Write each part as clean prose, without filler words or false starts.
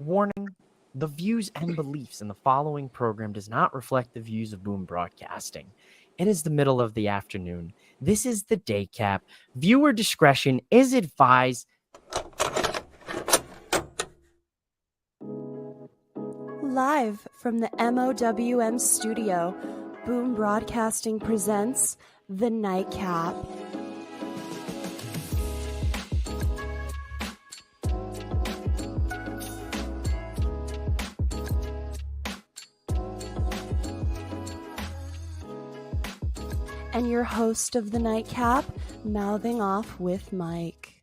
Warning, the views and beliefs in the following program does not reflect the views of Boom Broadcasting. It is the middle of the afternoon. This is the day cap. Viewer discretion is advised. Live from the MOWM studio, Boom Broadcasting presents The Nightcap. And your host of The Nightcap, mouthing off with Mike.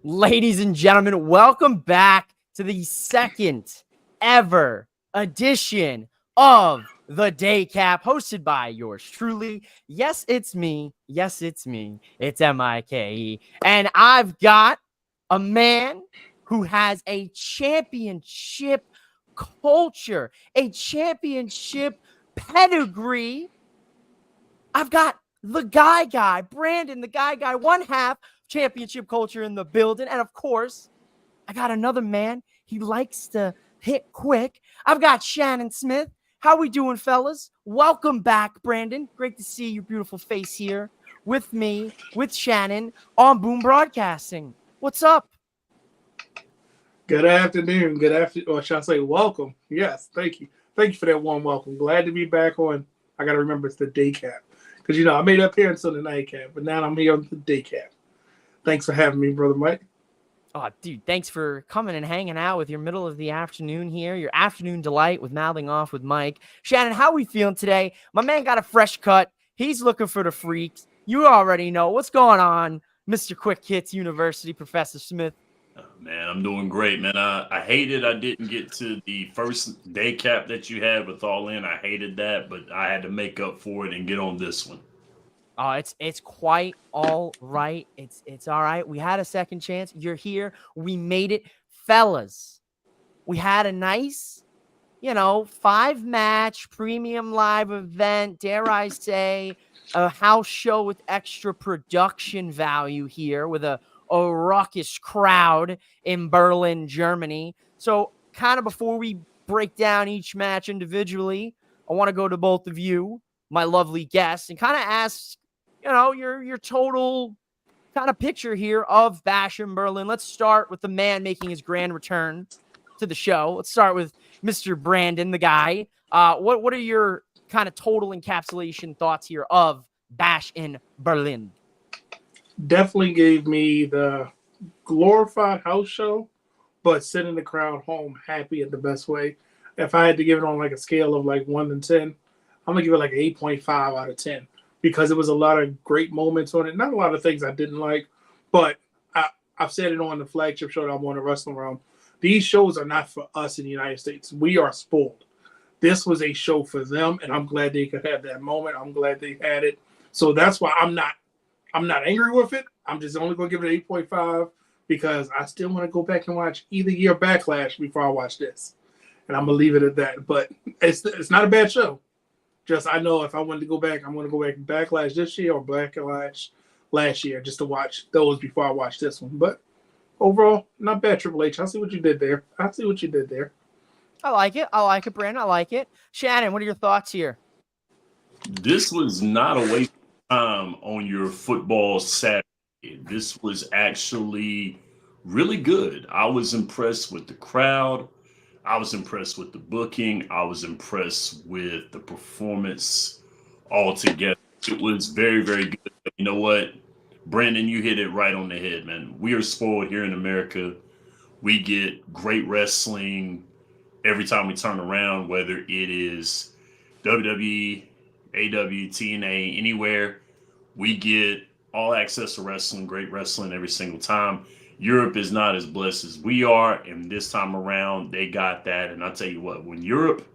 Ladies and gentlemen, welcome back to the second ever edition of The Day Cap, hosted by yours truly. Yes, it's me. Yes, it's me. It's Mike. And I've got a man who has a championship culture, a championship pedigree. I've got the guy, Brandon, the guy, one half championship culture in the building. And of course, I got another man. He likes to hit quick. I've got Shannon Smith. How we doing, fellas? Welcome back, Brandon. Great to see your beautiful face here with me, with Shannon on Boom Broadcasting. What's up? Good afternoon. Good afternoon. Or should I say welcome? Yes, thank you. Thank you for that warm welcome. Glad to be back on. I got to remember it's the day cap. Because, I made an appearance on the nightcap, but now I'm here on the day cap. Thanks for having me, Brother Mike. Oh, dude, thanks for coming and hanging out with your middle of the afternoon here, your afternoon delight with mouthing off with Mike. Shannon, how we feeling today? My man got a fresh cut. He's looking for the freaks. You already know. What's going on, Mr. Quick Hits University, Professor Smith? Man, I'm doing great, man. I hated I didn't get to the first day cap that you had with All In. I hated that, but I had to make up for it and get on this one. Oh, it's quite all right. It's all right. We had a second chance. You're here. We made it. Fellas, we had a nice, 5-match premium live event, dare I say, a house show with extra production value here with a raucous crowd in Berlin, Germany. So kind of before we break down each match individually, I want to go to both of you, my lovely guests, and kind of ask, your total kind of picture here of Bash in Berlin. Let's start with the man making his grand return to the show. Let's start with Mr. Brandon, the guy. What are your kind of total encapsulation thoughts here of Bash in Berlin? Definitely gave me the glorified house show, but sending the crowd home happy in the best way. If I had to give it on like a scale of like 1 to 10, I'm going to give it like an 8.5 out of 10 because it was a lot of great moments on it. Not a lot of things I didn't like, but I've said it on the flagship show that I'm on the Wrestling Realm. These shows are not for us in the United States. We are spoiled. This was a show for them, and I'm glad they could have that moment. I'm glad they had it. So that's why I'm not angry with it. I'm just only going to give it an 8.5 because I still want to go back and watch either year Backlash before I watch this. And I'm going to leave it at that. But it's not a bad show. Just I know if I wanted to go back, I'm going to go back and Backlash this year or Backlash last year just to watch those before I watch this one. But overall, not bad, Triple H. I see what you did there. I like it, Brandon. I like it. Shannon, what are your thoughts here? This was not a waste of time on your football Saturday. This was actually really good. I was impressed with the crowd. I was impressed with the booking. I was impressed with the performance altogether. It was very, very good. You know what? Brandon, you hit it right on the head, man. We are spoiled here in America. We get great wrestling every time we turn around, whether it is WWE, AW, TNA, anywhere. We get all access to wrestling, great wrestling every single time. Europe is not as blessed as we are, and this time around, they got that. And I'll tell you what, when Europe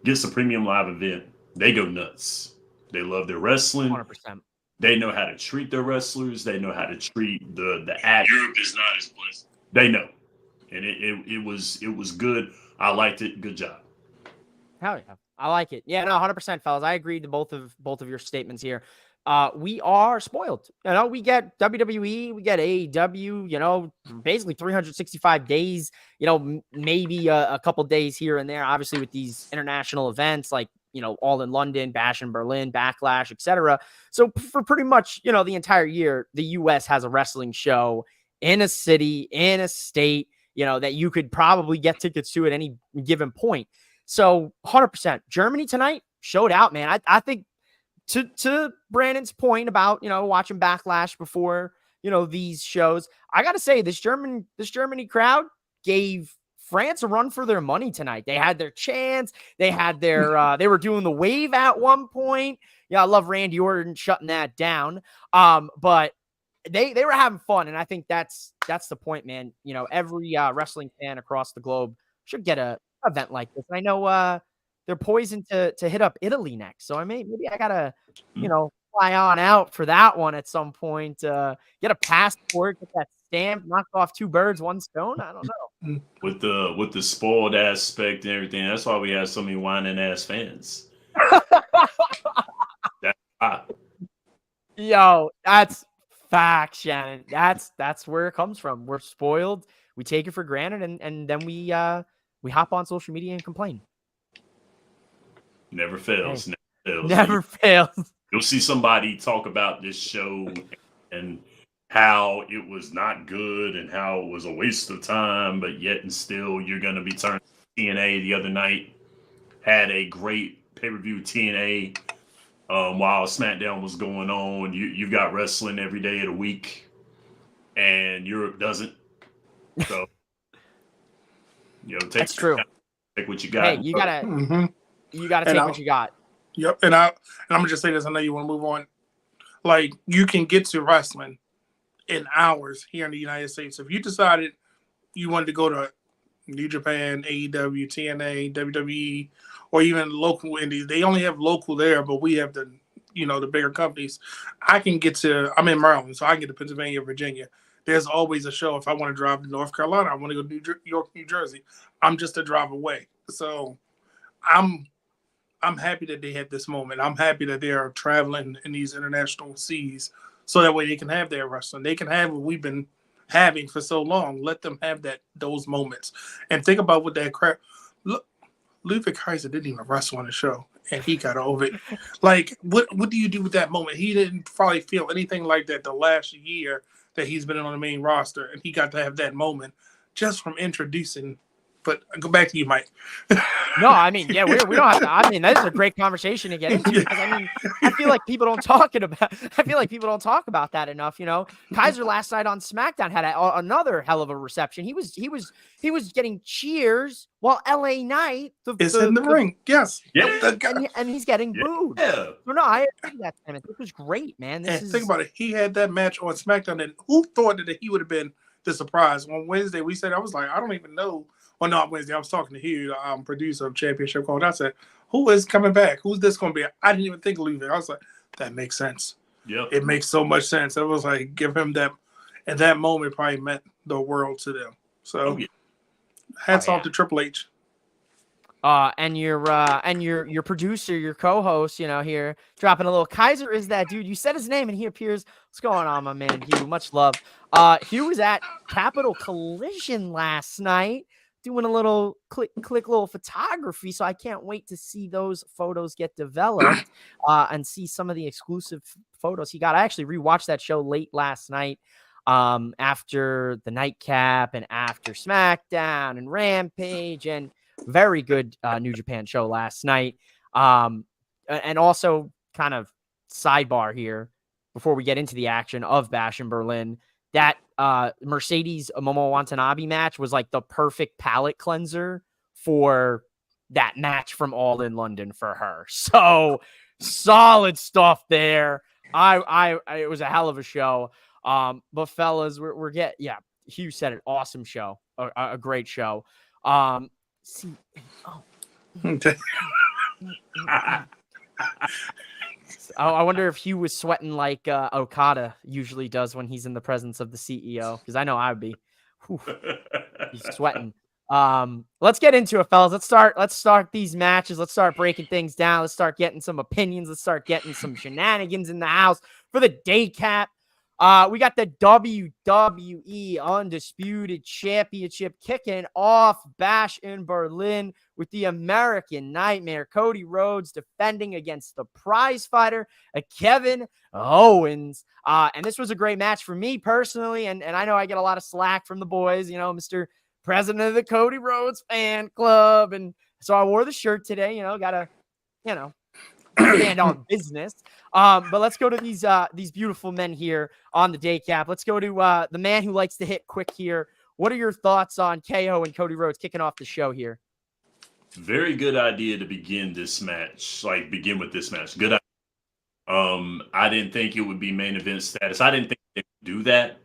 gets a premium live event, they go nuts. They love their wrestling. 100%. They know how to treat their wrestlers. They know how to treat the act. Europe is not as blessed. They know. And it was good. I liked it. Good job. Hell yeah. I like it. Yeah, no, 100%, fellas. I agree to both of your statements here. we are spoiled. We get WWE, we get AEW, basically 365 days, maybe a couple days here and there, obviously with these international events like, All in London, Bash in Berlin, Backlash, etc. So for pretty much, the entire year, the US has a wrestling show in a city, in a state, that you could probably get tickets to at any given point. So 100% Germany tonight showed out, man. I think to Brandon's point about, watching Backlash before, these shows, I got to say this Germany crowd gave France a run for their money tonight. They had their chants. They had their, they were doing the wave at one point. Yeah. I love Randy Orton shutting that down. But they were having fun. And I think that's the point, man. Every wrestling fan across the globe should get a event like this. And I know, they're poised to hit up Italy next. So maybe I gotta, fly on out for that one at some point. Get a passport, get that stamp, knock off 2 birds, 1 stone. I don't know. With the spoiled aspect and everything, that's why we have so many whining ass fans. That's hot. Yo, that's fact, Shannon. That's where it comes from. We're spoiled. We take it for granted, and then we hop on social media and complain. Never fails. Never fails. You'll see somebody talk about this show and how it was not good and how it was a waste of time, but yet and still you're going to be turning TNA the other night. Had a great pay-per-view TNA while SmackDown was going on. You've got wrestling every day of the week, and Europe doesn't. So, that's true. Take what you got. Hey, you gotta. Mm-hmm. You got to take what you got. Yep. And I'm going to just say this. I know you want to move on. Like, you can get to wrestling in hours here in the United States. If you decided you wanted to go to New Japan, AEW, TNA, WWE, or even local indies, they only have local there, but we have the bigger companies. I'm in Maryland, so I can get to Pennsylvania, Virginia. There's always a show. If I want to drive to North Carolina, I want to go to New York, New Jersey. I'm just a drive away. So I'm happy that they had this moment. I'm happy that they are traveling in these international seas so that way they can have their wrestling. They can have what we've been having for so long. Let them have those moments. And think about what that crap. Look, Ludwig Kaiser didn't even wrestle on the show, and he got over it. Like, what do you do with that moment? He didn't probably feel anything like that the last year that he's been on the main roster, and he got to have that moment just from introducing. But go back to you, Mike. No, I mean, yeah, we don't have to. I mean, that is a great conversation to get into. Because, I feel like people don't talk about that enough. Kaiser last night on SmackDown had another hell of a reception. He was getting cheers while LA Knight is in the ring. Yes, and he's getting booed. Yeah. No, I agree that time. This was great, man. Think about it. He had that match on SmackDown, and who thought that he would have been the surprise on Wednesday? I was like, I don't even know. Well, not Wednesday. I was talking to Hugh, producer of Championship Code. I said, who is coming back? Who's this going to be? I didn't even think of leaving. I was like, that makes sense. Yep. It makes so much sense. It was like, give him that. And that moment probably meant the world to them. So hats off to Triple H. And your producer, your co-host, here dropping a little. Kaiser is that dude. You said his name and he appears. What's going on, my man? Hugh, much love. Hugh was at Capital Collision last night, doing a little click little photography. So I can't wait to see those photos get developed and see some of the exclusive photos he got. I actually rewatched that show late last night after the Nightcap and after SmackDown and Rampage, and very good New Japan show last night. And also kind of sidebar here before we get into the action of Bash in Berlin, that Mercedes Momo Watanabe match was like the perfect palate cleanser for that match from All in London for her. So solid stuff there. It was a hell of a show. But fellas, we're getting, Hugh said it. Awesome show. A great show. I wonder if Hugh was sweating like Okada usually does when he's in the presence of the CEO, because I know I would be. He's sweating. Let's get into it, fellas. Let's start these matches. Let's start breaking things down. Let's start getting some opinions. Let's start getting some shenanigans in the house for the day cap. We got the WWE Undisputed Championship kicking off Bash in Berlin with the American Nightmare Cody Rhodes defending against the prize fighter, Kevin Owens. And this was a great match for me personally, and I know I get a lot of slack from the boys, Mr. President of the Cody Rhodes fan club. And so I wore the shirt today, gotta, stand on business. But let's go to these beautiful men here on the day cap. Let's go to the man who likes to hit quick here. What are your thoughts on KO and Cody Rhodes kicking off the show here? Very good idea to begin this match. Begin with this match. Good idea. I didn't think it would be main event status. I didn't think they would do that.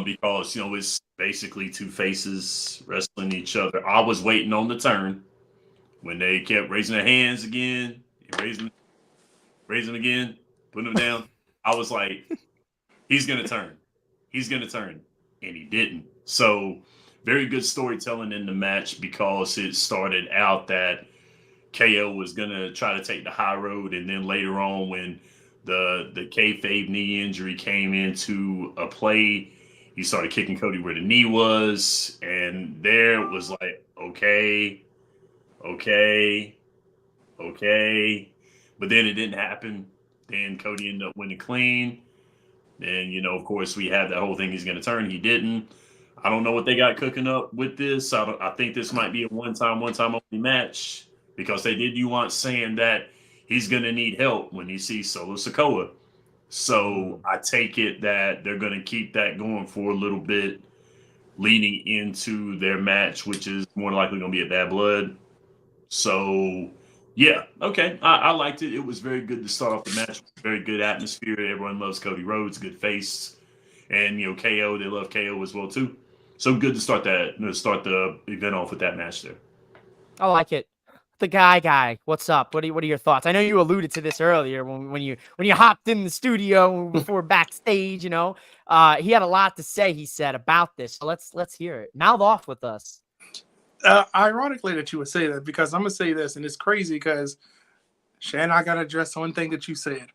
Because it's basically two faces wrestling each other. I was waiting on the turn when they kept raising their hands again, raising them again, putting them down. I was like, he's gonna turn, and he didn't. So, very good storytelling in the match because it started out that KO was gonna try to take the high road, and then later on when the kayfabe knee injury came into a play. He started kicking Cody where the knee was, and there it was like, okay. But then it didn't happen. Then Cody ended up winning clean. Then, of course, we had that whole thing he's going to turn. He didn't. I don't know what they got cooking up with this. I think this might be a one-time only match because they did nuance saying that he's going to need help when he sees Solo Sikoa. So I take it that they're going to keep that going for a little bit leading into their match, which is more likely going to be a Bad Blood. So, yeah, okay. I liked it. It was very good to start off the match. Very good atmosphere. Everyone loves Cody Rhodes, good face. And, KO, they love KO as well, too. So good to start the event off with that match there. I like it. The guy, what's up? What are your thoughts? I know you alluded to this earlier when you hopped in the studio before backstage. He had a lot to say. He said about this. So let's hear it. Mouth off with us. Ironically that you would say that because I'm gonna say this, and it's crazy because Shannon, I gotta address one thing that you said.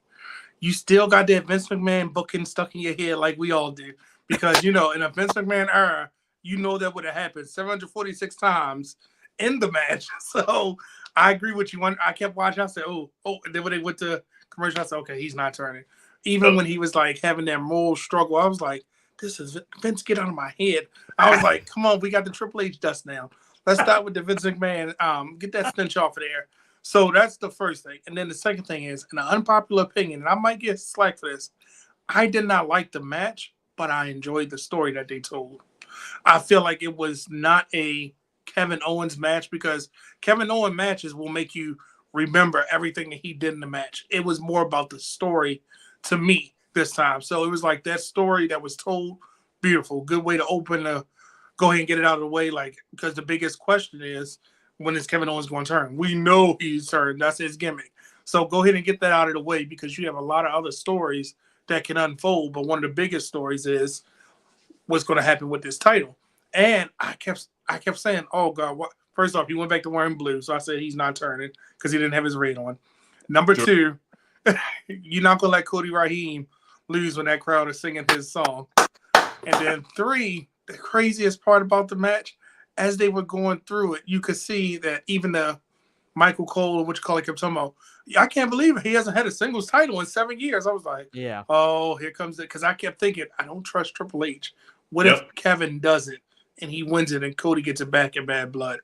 You still got that Vince McMahon booking stuck in your head like we all do because in a Vince McMahon era, that would have happened 746 times in the match. So I agree with you. I kept watching. I said, oh. And then when they went to commercial, I said, okay, he's not turning. Even when he was like having that moral struggle, I was like, this is Vince, get out of my head. I was like, come on, we got the Triple H dust now. Let's start with the Vince McMahon. Get that stench off of there. So that's the first thing. And then the second thing is, an unpopular opinion, and I might get slack for this, I did not like the match, but I enjoyed the story that they told. I feel like it was not a Kevin Owens match because Kevin Owens matches will make you remember everything that he did in the match. It was more about the story to me this time. So it was like that story that was told, beautiful, good way to go ahead and get it out of the way. Because the biggest question is, when is Kevin Owens going to turn? We know he's turned. That's his gimmick. So go ahead and get that out of the way because you have a lot of other stories that can unfold. But one of the biggest stories is what's going to happen with this title. And I kept saying, oh, God, what? First off, he went back to wearing blue. So I said he's not turning because he didn't have his red on. Number two, you're not going to let Cody Raheem lose when that crowd is singing his song. And then three, the craziest part about the match, as they were going through it, you could see that even the Michael Cole, kept talking about, I can't believe it. He hasn't had a singles title in 7 years. I was like, yeah. Oh, here comes it. Because I kept thinking, I don't trust Triple H. What if Kevin does it and he wins it and Cody gets it back in Bad Blood?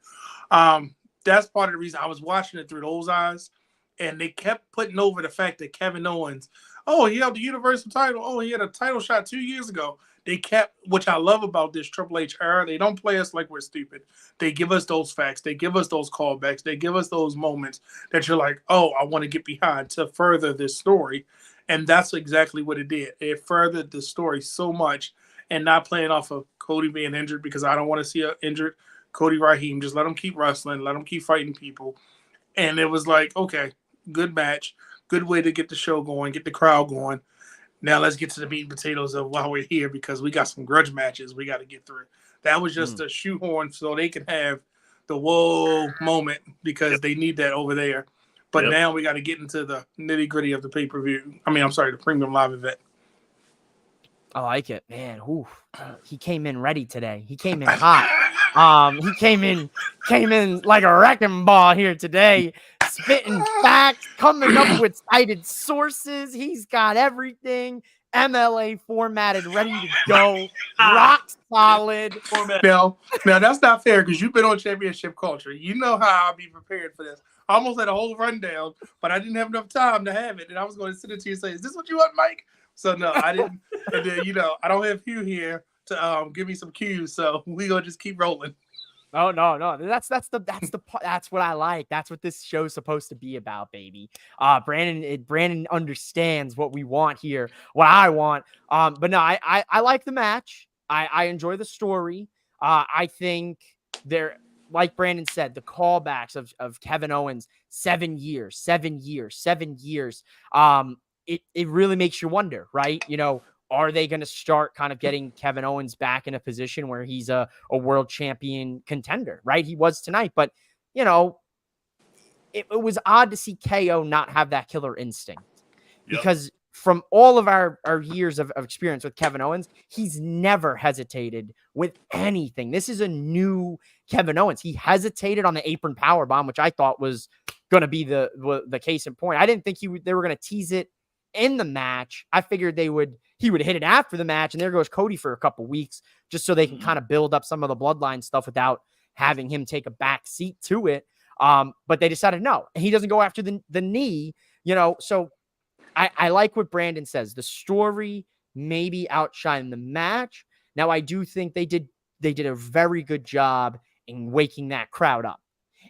That's part of the reason I was watching it through those eyes. And they kept putting over the fact that Kevin Owens, he held the Universal title. Oh, he had a title shot 2 years ago. They kept, which I love about this Triple H era, they don't play us like we're stupid. They give us those facts. They give us those callbacks. They give us those moments that you're like, oh, I want to get behind to further this story. And that's exactly what it did. It furthered the story so much and not playing off of Cody being injured because I don't want to see an injured Cody Raheem. Just let him keep wrestling. Let him keep fighting people. And it was like, okay, good match. Good way to get the show going, get the crowd going. Now let's get to the meat and potatoes of why we're here because we got some grudge matches we got to get through. That was just a shoehorn so they can have the whoa moment because they need that over there. But now we got to get into the nitty gritty of the pay-per-view. I mean, I'm sorry, the premium live event. I like it, man. Ooh, he came in ready today. He came in hot. He came in like a wrecking ball here today, spitting facts, coming up with cited sources. He's got everything MLA formatted, ready to go, rock solid. Now that's not fair because you've been on Championship Culture. You know how I'll be prepared for this. I almost had a whole rundown, but I didn't have enough time to have it, and I was going to send it to you and say, "Is this what you want, Mike?" So no, I didn't. And then I don't have Hugh here to give me some cues, so we gonna just keep rolling. Oh no. That's what I like. That's what this show's supposed to be about, baby. Brandon understands what we want here, what I want. But no, I like the match. I enjoy the story. I think they're, like Brandon said, the callbacks of Kevin Owens, 7 years. It really makes you wonder, right? Are they going to start kind of getting Kevin Owens back in a position where he's a world champion contender, right? He was tonight, but it was odd to see KO not have that killer instinct because from all of our years of experience with Kevin Owens, he's never hesitated with anything. This is a new Kevin Owens. He hesitated on the apron powerbomb, which I thought was going to be the case in point. I didn't think they were going to tease it in the match. I figured he would hit it after the match, and there goes Cody for a couple weeks just so they can kind of build up some of the bloodline stuff without having him take a back seat to it. But they decided no, and he doesn't go after the knee, so I like what Brandon says. The story maybe outshined the match. Now I do think they did a very good job in waking that crowd up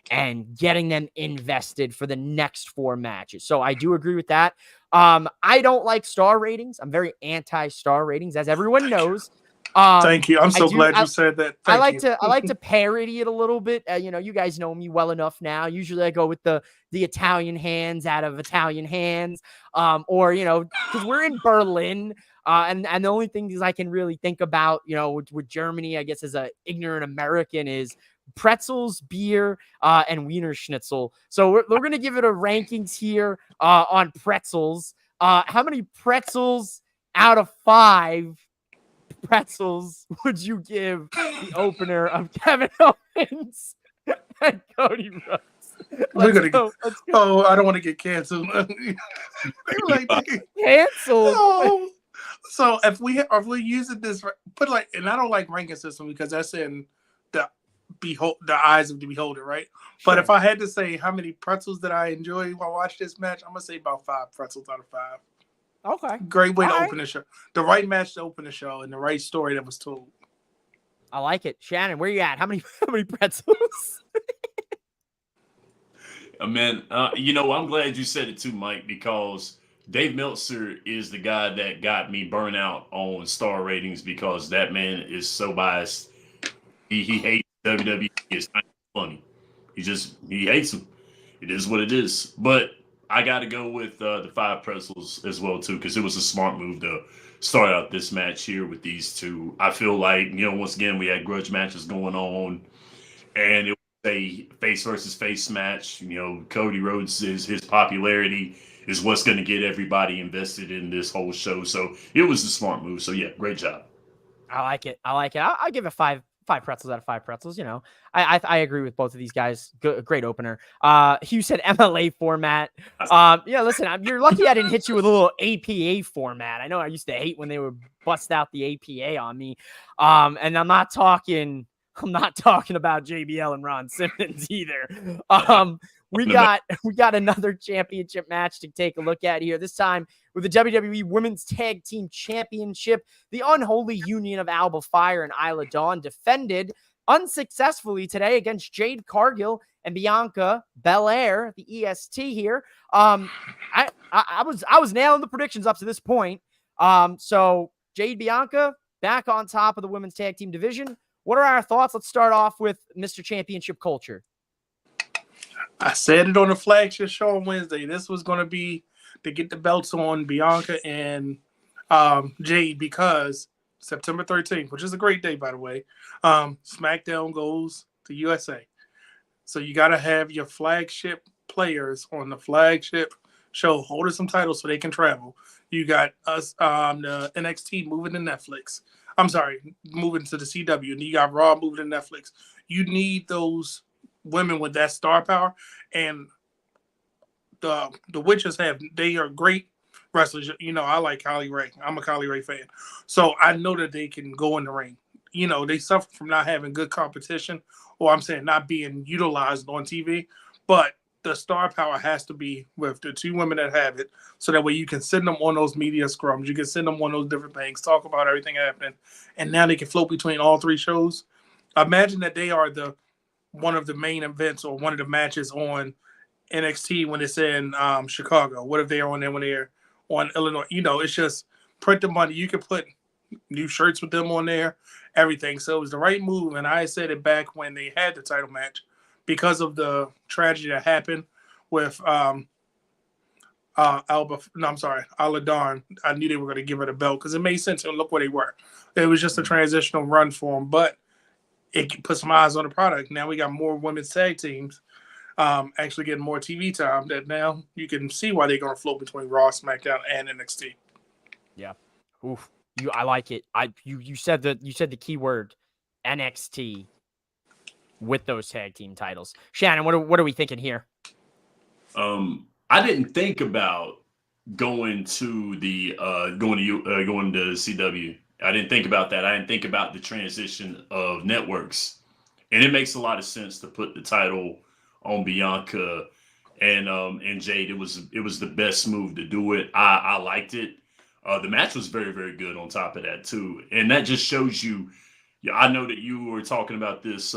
and getting them invested for the next 4 matches. So I do agree with that. I don't like star ratings. I'm very anti-star ratings, as everyone knows. Thank you. I'm so glad you said that. I like to parody it a little bit. You guys know me well enough now. Usually I go with the Italian hands out of Italian hands, or because we're in Berlin. And the only things I can really think about, with Germany, I guess, as an ignorant American, is pretzels, beer, and Wiener Schnitzel. So we're going to give it a rankings here on pretzels. How many pretzels out of 5 pretzels would you give the opener of Kevin Owens and Cody Rhodes? Let's go. Oh, I don't want to get canceled. Canceled? No. So if we using this, and I don't like ranking system because that's in the eyes of the beholder, right? Sure. But if I had to say how many pretzels that I enjoy while I watch this match, I'm gonna say about 5 pretzels out of 5. Okay. Great way to open the show. The right match to open the show and the right story that was told. I like it. Shannon, where you at? How many pretzels? Man, I'm glad you said it too, Mike, because Dave Meltzer is the guy that got me burnt out on star ratings because that man is so biased. He hates WWE. It's not funny. He hates them. It is what it is. But I got to go with the 5 pretzels as well, too, because it was a smart move to start out this match here with these two. I feel like, once again, we had grudge matches going on, and it was a face versus face match. Cody Rhodes, his popularity is what's going to get everybody invested in this whole show. So it was a smart move. So, yeah, great job. I like it. I'll give it 5 pretzels out of 5 pretzels. I agree with both of these guys. Great opener. Hugh said MLA format. Listen, you're lucky I didn't hit you with a little APA format. I know I used to hate when they would bust out the APA on me. And I'm not talking about JBL and Ron Simmons either. We got another championship match to take a look at here. This time with the WWE Women's Tag Team Championship. The unholy union of Alba Fire and Isla Dawn defended unsuccessfully today against Jade Cargill and Bianca Belair, the EST here. I was nailing the predictions up to this point. So Jade, Bianca back on top of the women's tag team division. What are our thoughts? Let's start off with Mr. Championship Culture. I said it on the flagship show on Wednesday. This was going to be to get the belts on Bianca and Jade because September 13th, which is a great day, by the way, SmackDown goes to USA. So you got to have your flagship players on the flagship show holding some titles so they can travel. You got us, the NXT moving to Netflix. I'm sorry, moving to the CW. And you got Raw moving to Netflix. You need those women with that star power. And the Witches they are great wrestlers. You know, I like Kylie Ray. I'm a Kylie Ray fan. So I know that they can go in the ring. You know, they suffer from not having good competition, or I'm saying not being utilized on TV. But the star power has to be with the two women that have it, so that way you can send them on those media scrums. You can send them on those different things, talk about everything happening, and now they can float between all three shows. Imagine that they are one of the main events or one of the matches on NXT when it's in Chicago. What if they are on there when they're on Illinois? You know, it's just print the money. You can put new shirts with them on there, everything. So it was the right move, and I said it back when they had the title match. Because of the tragedy that happened with Alba Darn, I knew they were going to give her the belt because it made sense. And look where they were. It was just a transitional run for them, but it put some eyes on the product. Now we got more women's tag teams actually getting more TV time that now you can see why they're going to float between Raw, SmackDown, and NXT. Yeah. Oof. I like it. You said the key word, NXT. With those tag team titles. Shannon, what are we thinking here? I didn't think about going to CW. I didn't think about that. I didn't think about the transition of networks. And it makes a lot of sense to put the title on Bianca and Jade. It was the best move to do it. I liked it. The match was very, very good on top of that too. And that just shows you. Yeah, I know that you were talking about this,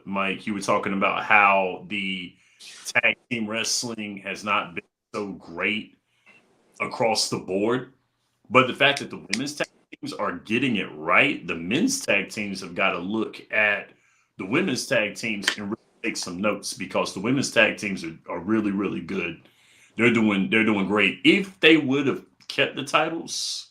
Mike. You were talking about how the tag team wrestling has not been so great across the board. But the fact that the women's tag teams are getting it right, the men's tag teams have got to look at the women's tag teams and really take some notes, because the women's tag teams are really, really good. They're doing great. If they would have kept the titles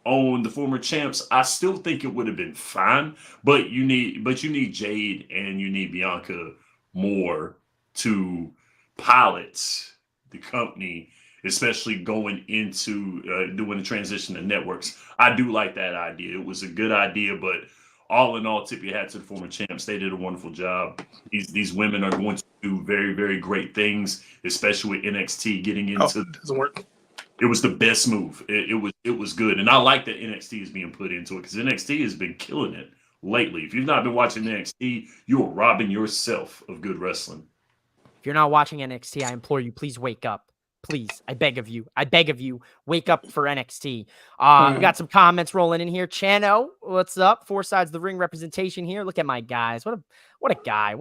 on the former champs, I still think it would have been fine. But you need Jade and you need Bianca more to pilot the company, especially going into doing the transition to networks. I do like that idea. It was a good idea, but all in all, tip your hat to the former champs. They did a wonderful job. These women are going to do very, very great things, especially with NXT getting into. It doesn't work. It was the best move. It was good. And I like that NXT is being put into it, because NXT has been killing it lately. If you've not been watching NXT, you are robbing yourself of good wrestling. If you're not watching NXT, I implore you, please wake up. Please, I beg of you, wake up for NXT. We got some comments rolling in here. Chano, what's up? Four sides of the ring representation here. Look at my guys. What a guy.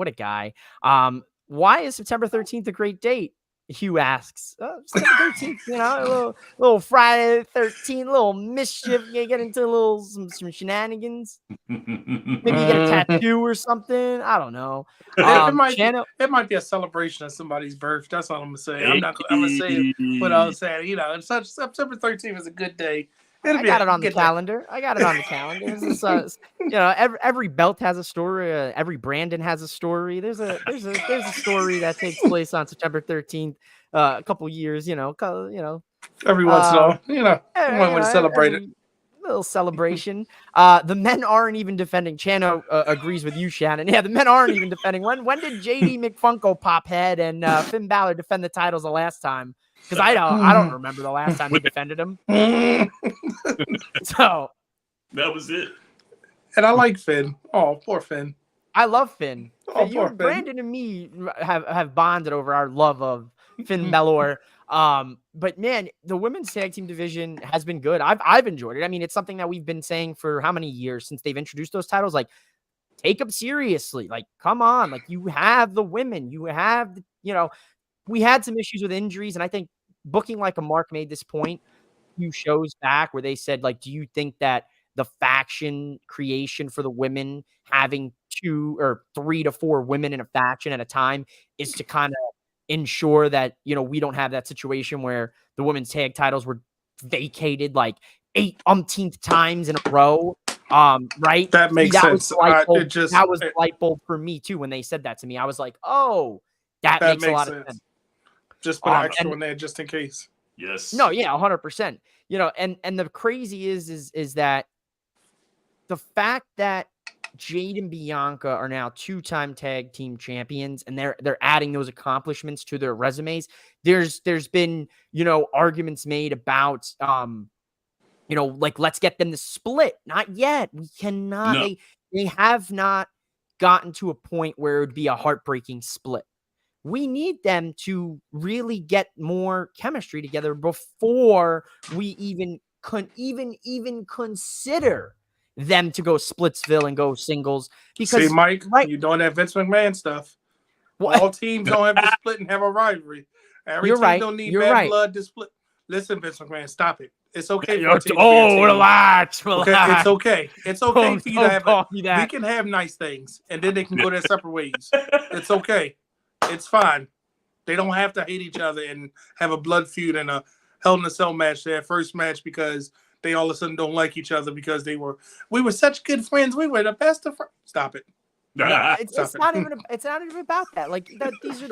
Why is September 13th a great date? Hugh asks. September 13th, you know, a little Friday the 13th, little mischief. You get into some shenanigans. Maybe you get a tattoo or something. I don't know. It might be a celebration of somebody's birth. That's all I'm gonna say. I'm gonna say what I was saying. You know, September 13th is a good day. I got it on the calendar. You know, every belt has a story. Every Brandon has a story. There's a story that takes place on September 13th. A couple years, you know. Every once in a while, you know, one way to celebrate it. Little celebration. The men aren't even defending. Chano agrees with you, Shannon. Yeah, the men aren't even defending. When did JD McFunko pop head and Finn Balor defend the titles the last time? Because I don't remember the last time we defended him. So that was it. And I like Finn. Oh, poor Finn. I love Finn. Oh, poor Finn. Brandon and me have bonded over our love of Finn Balor. But man, the women's tag team division has been good. I've enjoyed it. I mean, it's something that we've been saying for how many years since they've introduced those titles. Like, take them seriously. Like, come on. Like, you have the women. You have, we had some issues with injuries, and I think Booking Like a Mark made this point a few shows back where they said, like, do you think that the faction creation for the women, having 2 or 3 to 4 women in a faction at a time, is to kind of ensure that, we don't have that situation where the women's tag titles were vacated, like umpteenth times in a row. Right? That makes that sense. Was light bulb, that was it, light bulb for me too when they said that to me. I was like, oh, that makes a lot of sense. Just put an extra on there just in case. Yes. No, yeah, 100%. And the crazy is that the fact that Jade and Bianca are now 2-time tag team champions, and they're adding those accomplishments to their resumes. There's been, arguments made about, like, let's get them to split. Not yet. We cannot. No. They have not gotten to a point where it would be a heartbreaking split. We need them to really get more chemistry together before we even consider them to go Splitsville and go singles. Because see, Mike, you're doing that Vince McMahon stuff. What? All teams don't have to split and have a rivalry. Every team don't need bad blood to split. Listen, Vince McMahon, stop it. It's okay. Relax. Okay, it's okay. It's okay for you to have. We can have nice things, and then they can go their separate ways. It's okay. It's fine. They don't have to hate each other and have a blood feud and a Hell in a Cell match, their first match, because they all of a sudden don't like each other because we were such good friends. We were the best of friends. Stop it. No, it's not even about that. Like these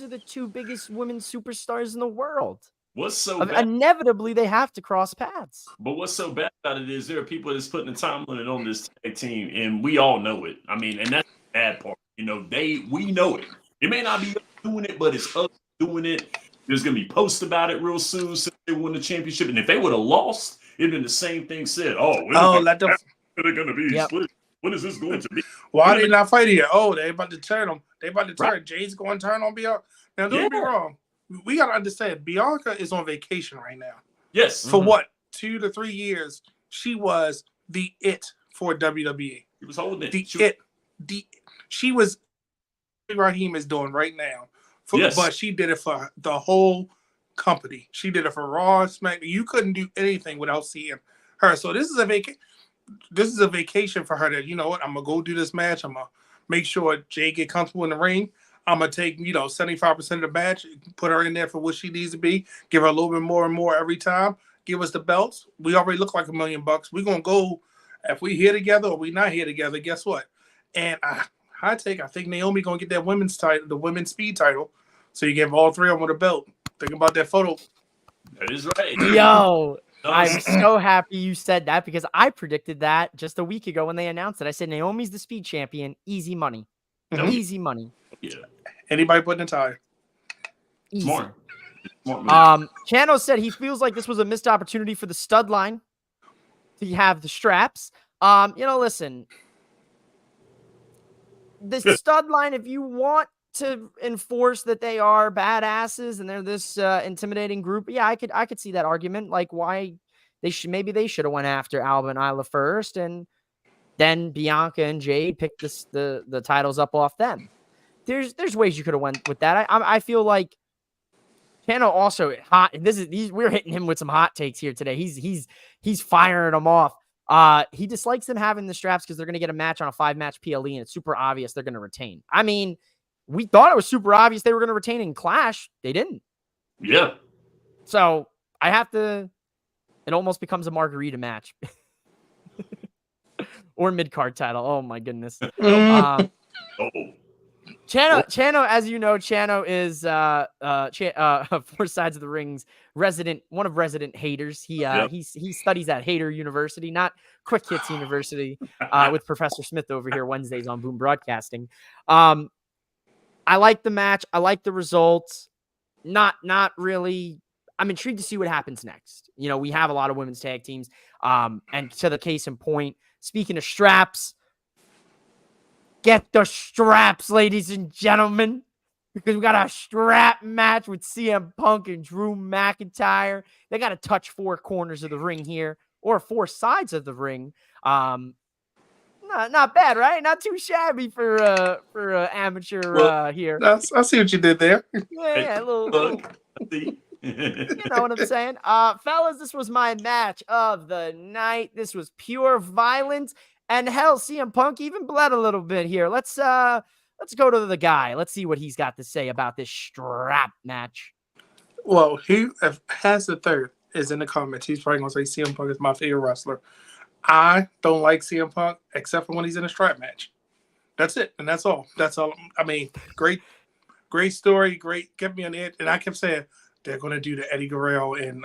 are the two biggest women superstars in the world. What's so bad? Inevitably they have to cross paths. But what's so bad about it is there are people that's putting the time limit on this tag team, and we all know it. I mean, and that's the bad part. We know it. It may not be doing it, but it's us doing it. There's gonna be posts about it real soon since they won the championship. And if they would have lost, it'd been the same thing said. They're gonna be split. When is this going to be? Why are they not fighting here? Oh, they about to turn them. They about to turn. Right. Jade's going to turn on Bianca. Now, don't get me wrong. We got to understand, Bianca is on vacation right now. Yes. For what? 2 to 3 years, she was the it for WWE. She was holding it. She was Raheem is doing right now. But she did it for the whole company. She did it for Raw, SmackDown. You couldn't do anything without seeing her. So this is a vacation for her. That, you know what, I'm gonna go do this match. I'm gonna make sure Jay get comfortable in the ring. I'm gonna take 75% of the match, put her in there for what she needs to be. Give her a little bit more and more every time. Give us the belts. We already look like $1 million. We're gonna go if we here together or we not here together. Guess what? And I think Naomi gonna get that women's title, the women's speed title. So you give all three of them with a belt. Think about that photo. That is right. Yo, I'm so happy you said that because I predicted that just a week ago when they announced it. I said Naomi's the speed champion. Easy money. Mm-hmm. Easy money. Yeah. Anybody putting a tie? Easy. Smart. Chano said he feels like this was a missed opportunity for the stud line to have the straps. Listen. The stud line, if you want to enforce that they are badasses and they're this intimidating group, yeah, I could see that argument. Like why they should have went after Alba and Isla first, and then Bianca and Jade picked the titles up off them. There's ways you could have went with that. I feel like Chano also hot. We're hitting him with some hot takes here today. He's firing them off. He dislikes them having the straps because they're going to get a match on a 5-match PLE, and it's super obvious they're going to retain. I mean, we thought it was super obvious they were going to retain in Clash. They didn't. Yeah. So it almost becomes a margarita match. Or mid-card title. Oh, my goodness. Chano, as you know, Chano is Four Sides of the Ring's one of resident haters. He studies at Hater University, not Quick Hits University, with Professor Smith over here Wednesdays on Boom Broadcasting. I like the match. I like the results. Not really. I'm intrigued to see what happens next. We have a lot of women's tag teams. And to the case in point, speaking of straps, get the straps, ladies and gentlemen, because we got a strap match with CM Punk and Drew McIntyre. They got to touch 4 corners of the ring here, or 4 sides of the ring. Not bad, right? Not too shabby for amateur here. I see what you did there. Yeah, a little. You know what I'm saying? Fellas, this was my match of the night. This was pure violence. And hell, CM Punk even bled a little bit here. Let's go to the guy. Let's see what he's got to say about this strap match. Well, he has the third. is in the comments. He's probably gonna say CM Punk is my favorite wrestler. I don't like CM Punk except for when he's in a strap match. That's it, and that's all. That's all. I mean, great story, great, kept me on the edge. And I kept saying they're gonna do the Eddie Guerrero and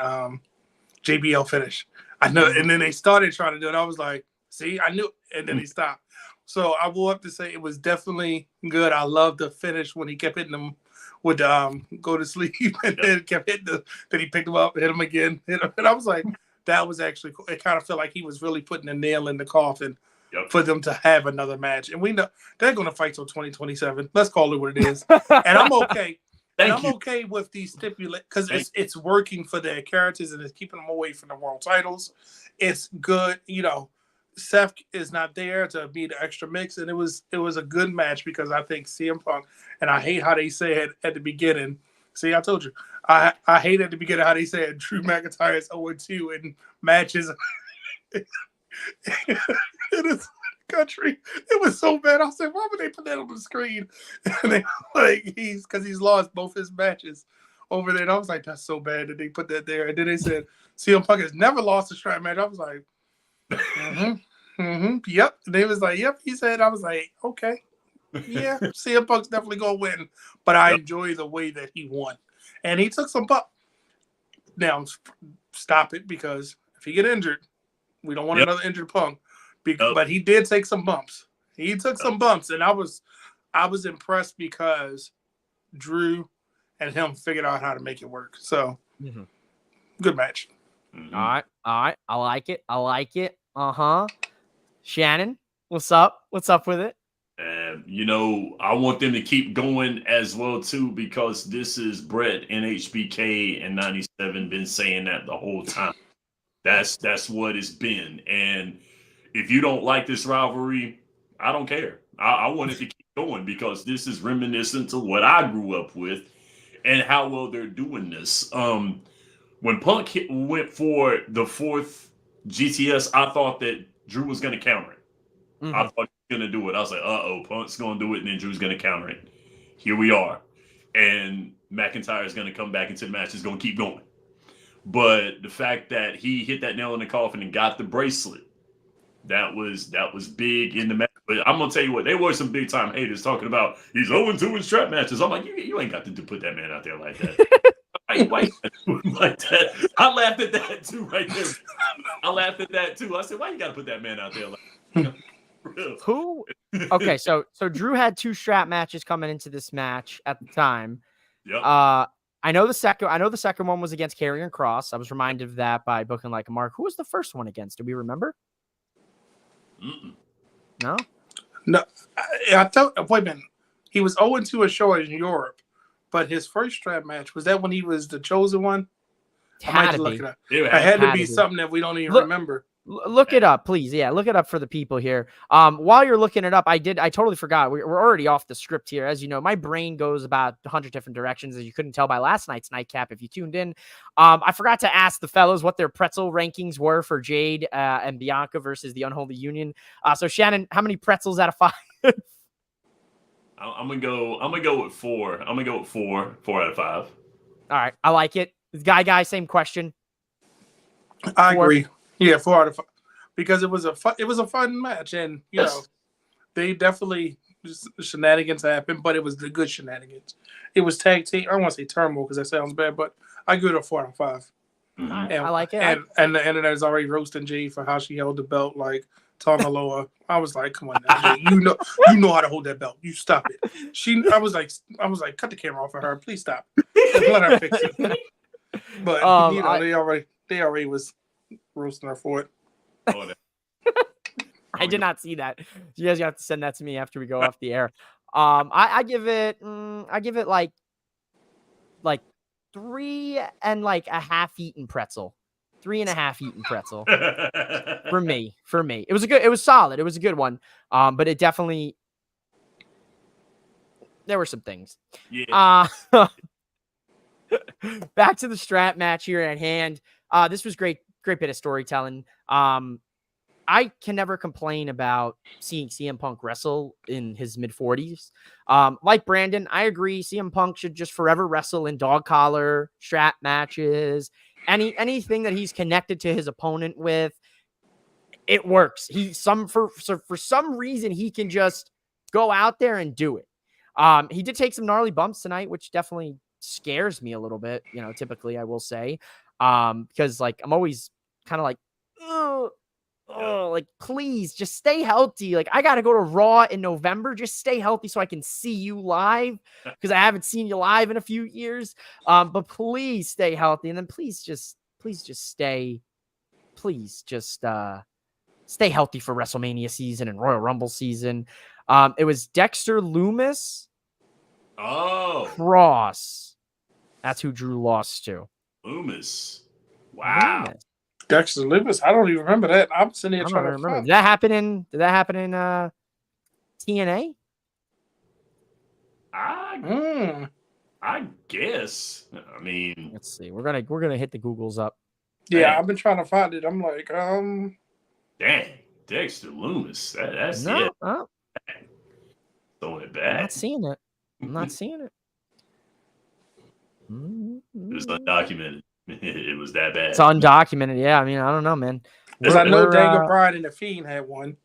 JBL finish. I know, and then they started trying to do it. I was like, see, I knew, and then he stopped. So I will have to say it was definitely good. I loved the finish when he kept hitting them with go to sleep, and then kept hitting then he picked him up, hit him again, hit him, and I was like, that was actually cool. It kind of felt like he was really putting a nail in the coffin for them to have another match. And we know they're going to fight till 2027. Let's call it what it is. And I'm okay. I'm okay with these stipulations because it's working for their characters and it's keeping them away from the world titles. It's good, Seth is not there to be the extra mix, and it was a good match because I think CM Punk, and I hate how they said at the beginning. See, I told you, I hate at the beginning how they said Drew McIntyre is 0-2 in matches in this country. It was so bad. I said, why would they put that on the screen? And they he's lost both his matches over there. And I was like, that's so bad that they put that there. And then they said CM Punk has never lost a strap match. I was like, yep. And they was like, yep. He said, I was like, okay, yeah, CM Punk's definitely gonna win, but I enjoy the way that he won, and he took some bump. Now, stop it, because if he get injured, we don't want another injured Punk. But he did take some bumps. He took some bumps, and I was impressed because Drew and him figured out how to make it work. So, good match. All right. I like it. Shannon, what's up? What's up with it? I want them to keep going as well too, because this is Brett and HBK and 97 been saying that the whole time. That's what it's been. And if you don't like this rivalry, I don't care. I want it to keep going because this is reminiscent to what I grew up with and how well they're doing this. When Punk went for the fourth GTS, I thought that Drew was going to counter it. I thought he was going to do it. I was like, Punk's going to do it, and then Drew's going to counter it. Here we are. And McIntyre is going to come back into the match. It's going to keep going. But the fact that he hit that nail in the coffin and got the bracelet, that was big in the match. But I'm going to tell you what, there were some big-time haters talking about he's 0-2 in strap matches. I'm like, you ain't got to put that man out there like that. Why you do it like that? I laughed at that too right there. I said, why you got to put that man out there like that? Who? Okay, so Drew had 2 strap matches coming into this match at the time. Yep. I know the second one was against Karrion Kross. I was reminded of that by Booking Like a Mark. Who was the first one against? Do we remember? No. I thought. Wait a minute. He was 0-2 a show in Europe, but his first strap match was that when he was the chosen one. I might have to look it up. It had to be something that we don't even remember. Look it up, please. Yeah, look it up for the people here. While you're looking it up, I totally forgot. We're already off the script here. As you know, my brain goes about 100 different directions, as you couldn't tell by last night's nightcap if you tuned in. I forgot to ask the fellows what their pretzel rankings were for Jade and Bianca versus the Unholy Union. So Shannon, how many pretzels out of 5? I'm gonna go with 4. I'm gonna go with 4 out of 5. All right, I like it. Guy, same question. I agree. Yeah, 4 out of 5, because it was a fun match, and they definitely just shenanigans happened, but it was the good shenanigans. It was tag team. I don't want to say turmoil because that sounds bad, but I give it a 4 out of 5. And, I like it. And the internet is already roasting Jade for how she held the belt like Tongaloa. I was like, come on, now, Jade. You know how to hold that belt. You stop it. I was like, cut the camera off of her. Please stop. Let her fix it. But they already was roasting her for it. I did not see that. You guys have to send that to me after we go off the air. I give it like 3 and like a half eaten pretzel. 3.5 eaten pretzel for me. It was solid. It was a good one. But it definitely, there were some things. Yeah. Back to the strap match here at hand. This was great bit of storytelling. I can never complain about seeing CM Punk wrestle in his mid-40s. Like Brandon, I agree. CM Punk should just forever wrestle in dog collar strap matches anything that he's connected to his opponent with, it works. For some reason he can just go out there and do it. He did take some gnarly bumps tonight, which definitely scares me a little bit. Typically I will say, because like I'm always kind of like, like please just stay healthy. Like I got to go to Raw in November. Just stay healthy so I can see you live because I haven't seen you live in a few years. But please stay healthy, and then please just stay. Please just stay healthy for WrestleMania season and Royal Rumble season. It was Dexter Loomis. Cross. That's who Drew lost to. Loomis. Wow. Loomis. Dexter Loomis. I don't even remember that. I'm sitting here trying to remember. find. Did that happen in TNA? I guess. I mean, let's see. We're gonna hit the Googles up. Yeah, Dang. I've been trying to find it. I'm like, dang, Dexter Loomis. That's no, it. Throwing it back. I'm not seeing it. It was undocumented. It was that bad. It's undocumented. Yeah, I mean, I don't know, man. because I know Daniel Bryan and the Fiend had one.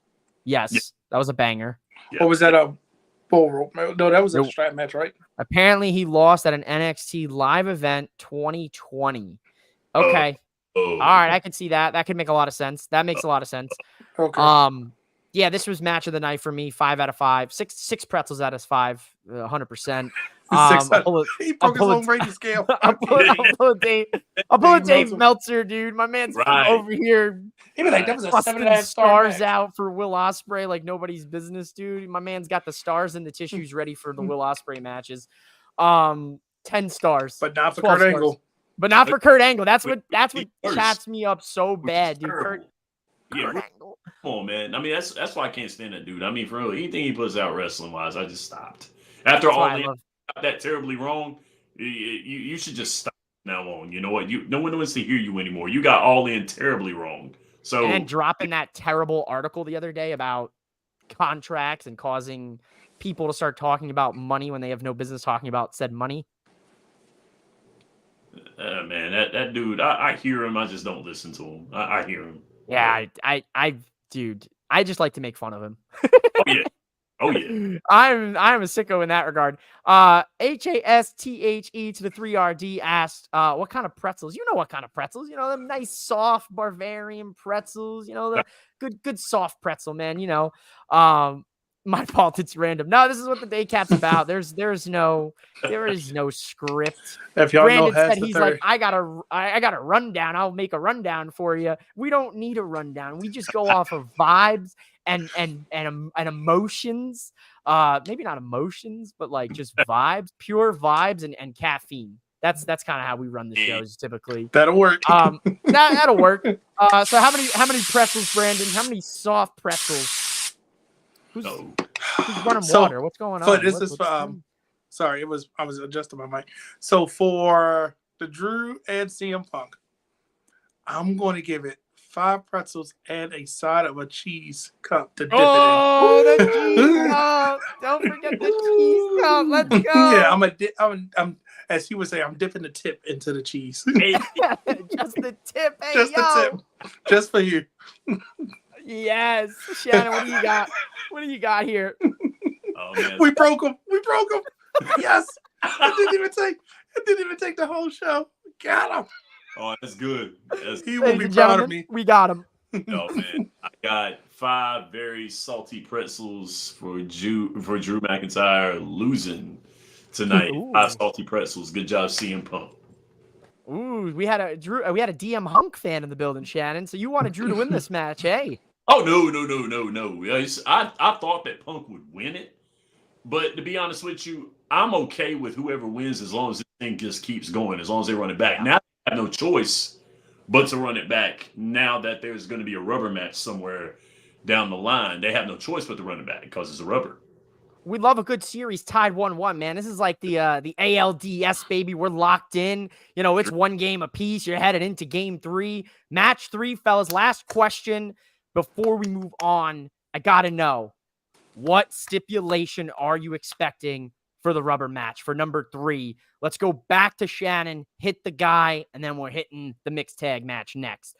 Yes, that was a banger. Yeah. Or was that a bull rope? No, that was a strap match, right? Apparently, he lost at an NXT live event 2020. Okay. All right, I can see that. That could make a lot of sense. That makes a lot of sense. Okay. Yeah, this was match of the night for me. 5 out of 5. Six pretzels out of 5. 100%. He broke his own rating scale. I'll pull a Dave Meltzer, dude. My man's over here. He was like, that was a 7.5 stars out for Will Ospreay like nobody's business, dude. My man's got the stars and the tissues ready for the Will Ospreay matches. 10 stars, but not for Kurt Angle. But not for Kurt Angle. That's what chats me up so bad, dude. Kurt Angle. Come on, man. I mean, that's why I can't stand that dude. I mean, for real, anything he puts out wrestling wise, I just stopped. After all got that terribly wrong, you should just stop now on. You know what? No one wants to hear you anymore. You got all in terribly wrong. So and dropping that terrible article the other day about contracts and causing people to start talking about money when they have no business talking about said money. Man, that dude, I hear him. I just don't listen to him. I hear him. Yeah, dude, I just like to make fun of him. Oh yeah. I'm a sicko in that regard. HASTHE to the 3RD asked, what kind of pretzels? You know what kind of pretzels? Them nice soft Bavarian pretzels. The good soft pretzel, man. My fault. It's random. No, this is what the Daycap's about. There is no script. If y'all Brandon know, said he's like, I got a rundown. I'll make a rundown for you. We don't need a rundown. We just go off of vibes and emotions. Maybe not emotions, but like just vibes, pure vibes and caffeine. That's kind of how we run the shows typically. That'll work. That'll work. So how many pretzels, Brandon? How many soft pretzels? Who's running water? What's going on? Sorry, I was adjusting my mic. So for the Drew and CM Punk, I'm going to give it 5 pretzels and a side of a cheese cup to dip it in. Oh, the cheese cup! Don't forget the cheese cup. Let's go. Yeah, I'm as he would say, I'm dipping the tip into the cheese. Just the tip. Hey, just the tip. Just for you. Yes, Shannon. What do you got? What do you got here? Oh, man. We broke him. Yes. It didn't even take the whole show. Got him. Oh, that's good. He will be proud of me. We got him. No, man. I got 5 very salty pretzels for Drew McIntyre losing tonight. Ooh. 5 salty pretzels. Good job, CM Punk. Ooh, we had a DM Hunk fan in the building, Shannon. So you wanted Drew to win this match, hey? Oh no! I thought that Punk would win it, but to be honest with you, I'm okay with whoever wins as long as this thing just keeps going. As long as they run it back. Now I have no choice but to run it back. Now that there's going to be a rubber match somewhere down the line, they have no choice but to run it back because it's a rubber. We love a good series tied 1-1, man. This is like the ALDS, baby. We're locked in. It's 1 game apiece. You're headed into game 3. Match 3, fellas. Last question before we move on. I got to know, what stipulation are you expecting for the rubber match for number 3. Let's go back to Shannon, hit the guy, and then we're hitting the mixed tag match next.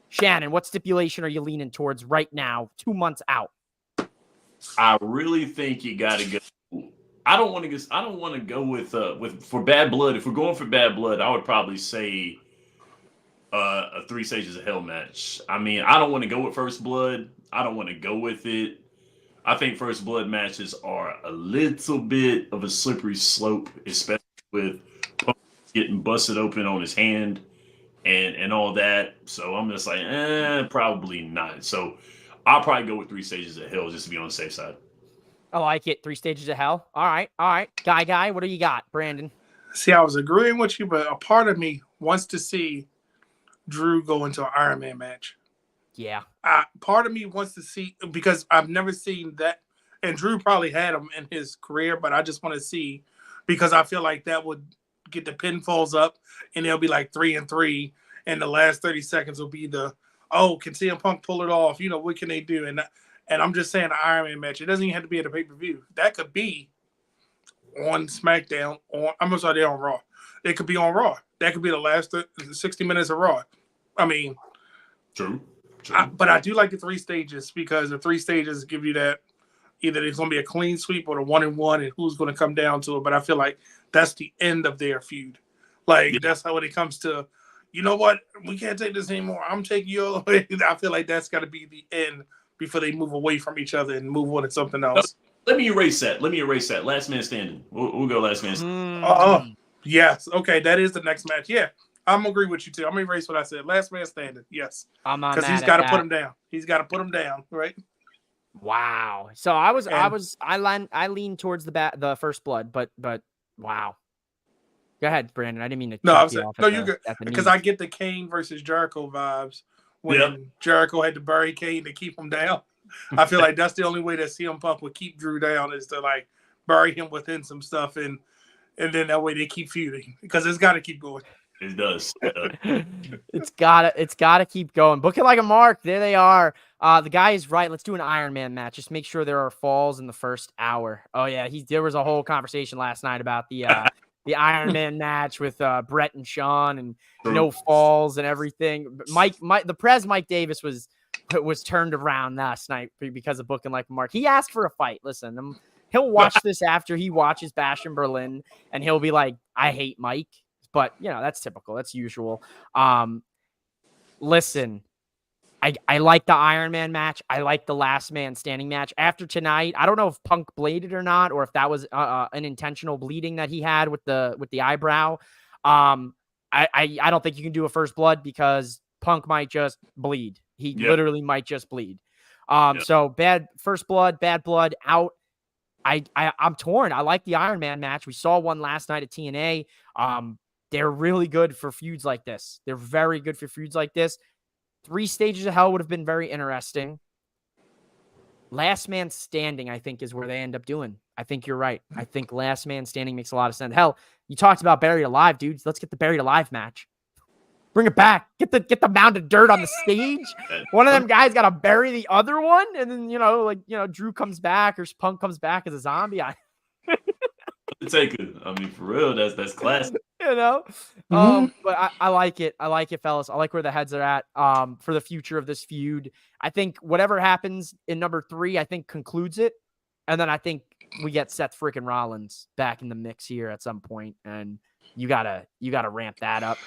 Shannon, what stipulation are you leaning towards right now, 2 months out? I really think you got to go. I don't want to go with for bad blood. If we're going for bad blood, I would probably say a 3 stages of hell match. I mean, I don't want to go with first blood. I don't want to go with it. I think first blood matches are a little bit of a slippery slope, especially with Punk getting busted open on his hand and all that. So I'm just like, probably not. So I'll probably go with 3 stages of hell just to be on the safe side. I like it. 3 stages of hell. All right. Guy, what do you got, Brandon? See, I was agreeing with you, but a part of me wants to see Drew go into an Iron Man match. Yeah. Part of me wants to see, because I've never seen that, and Drew probably had him in his career, but I just want to see, because I feel like that would get the pinfalls up, and it'll be like 3-3, and the last 30 seconds will be can CM Punk pull it off? What can they do? And I'm just saying, an Iron Man match. It doesn't even have to be at a pay-per-view. That could be on SmackDown. I'm sorry, on Raw. It could be on Raw. That could be the last 60 minutes of Raw. I mean, True. But I do like the 3 stages, because the 3 stages give you that either there's going to be a clean sweep or the 1-1, and who's going to come down to it. But I feel like that's the end of their feud. That's how when it comes to, you know what, we can't take this anymore. I'm taking you all away. I feel like that's got to be the end before they move away from each other and move on to something else. Let me erase that. Last man standing. We'll go last man standing. Yes. Okay, that is the next match. Yeah. I'm agree with you too. I'm gonna erase what I said. Last man standing. Yes. I'm not because he's got to put him down. He's got to put him down, right? Wow. So I lean towards the first blood, but wow. Go ahead, Brandon. I didn't mean to. You're good. Because I get the Kane versus Jericho vibes when Jericho had to bury Kane to keep him down. I feel like that's the only way that CM Punk would keep Drew down, is to bury him within some stuff, and then that way they keep feuding, because it's got to keep going. It does. It's gotta keep going. Book it like a mark. There they are. The guy is right. Let's do an Iron Man match. Just make sure there are falls in the first hour. Oh yeah, there was a whole conversation last night about the Iron Man match with Brett and Sean, and no falls and everything. Mike Davis was turned around last night because of booking like a mark. He asked for a fight. Listen, he'll watch this after he watches Bash in Berlin, and he'll be like, "I hate Mike." But, that's typical. That's usual. Listen, I like the Iron Man match. I like the last man standing match. After tonight, I don't know if Punk bladed or not, or if that was an intentional bleeding that he had with the eyebrow. I don't think you can do a first blood, because Punk might just bleed. He literally might just bleed. So bad first blood, bad blood out. I'm torn. I like the Iron Man match. We saw one last night at TNA. They're really good for feuds like this. They're very good for feuds like this. 3 stages of hell would have been very interesting. Last man standing, I think, is where they end up doing. I think you're right. I think last man standing makes a lot of sense. Hell, you talked about buried alive, dudes. Let's get the buried alive match. Bring it back. Get the mound of dirt on the stage. One of them guys got to bury the other one, and then Drew comes back or Punk comes back as a zombie. Take it. I mean, for real, that's classic. But I like it. I like it, fellas. I like where the heads are at for the future of this feud. I think whatever happens in number 3, I think concludes it. And then I think we get Seth freaking Rollins back in the mix here at some point, and you gotta ramp that up.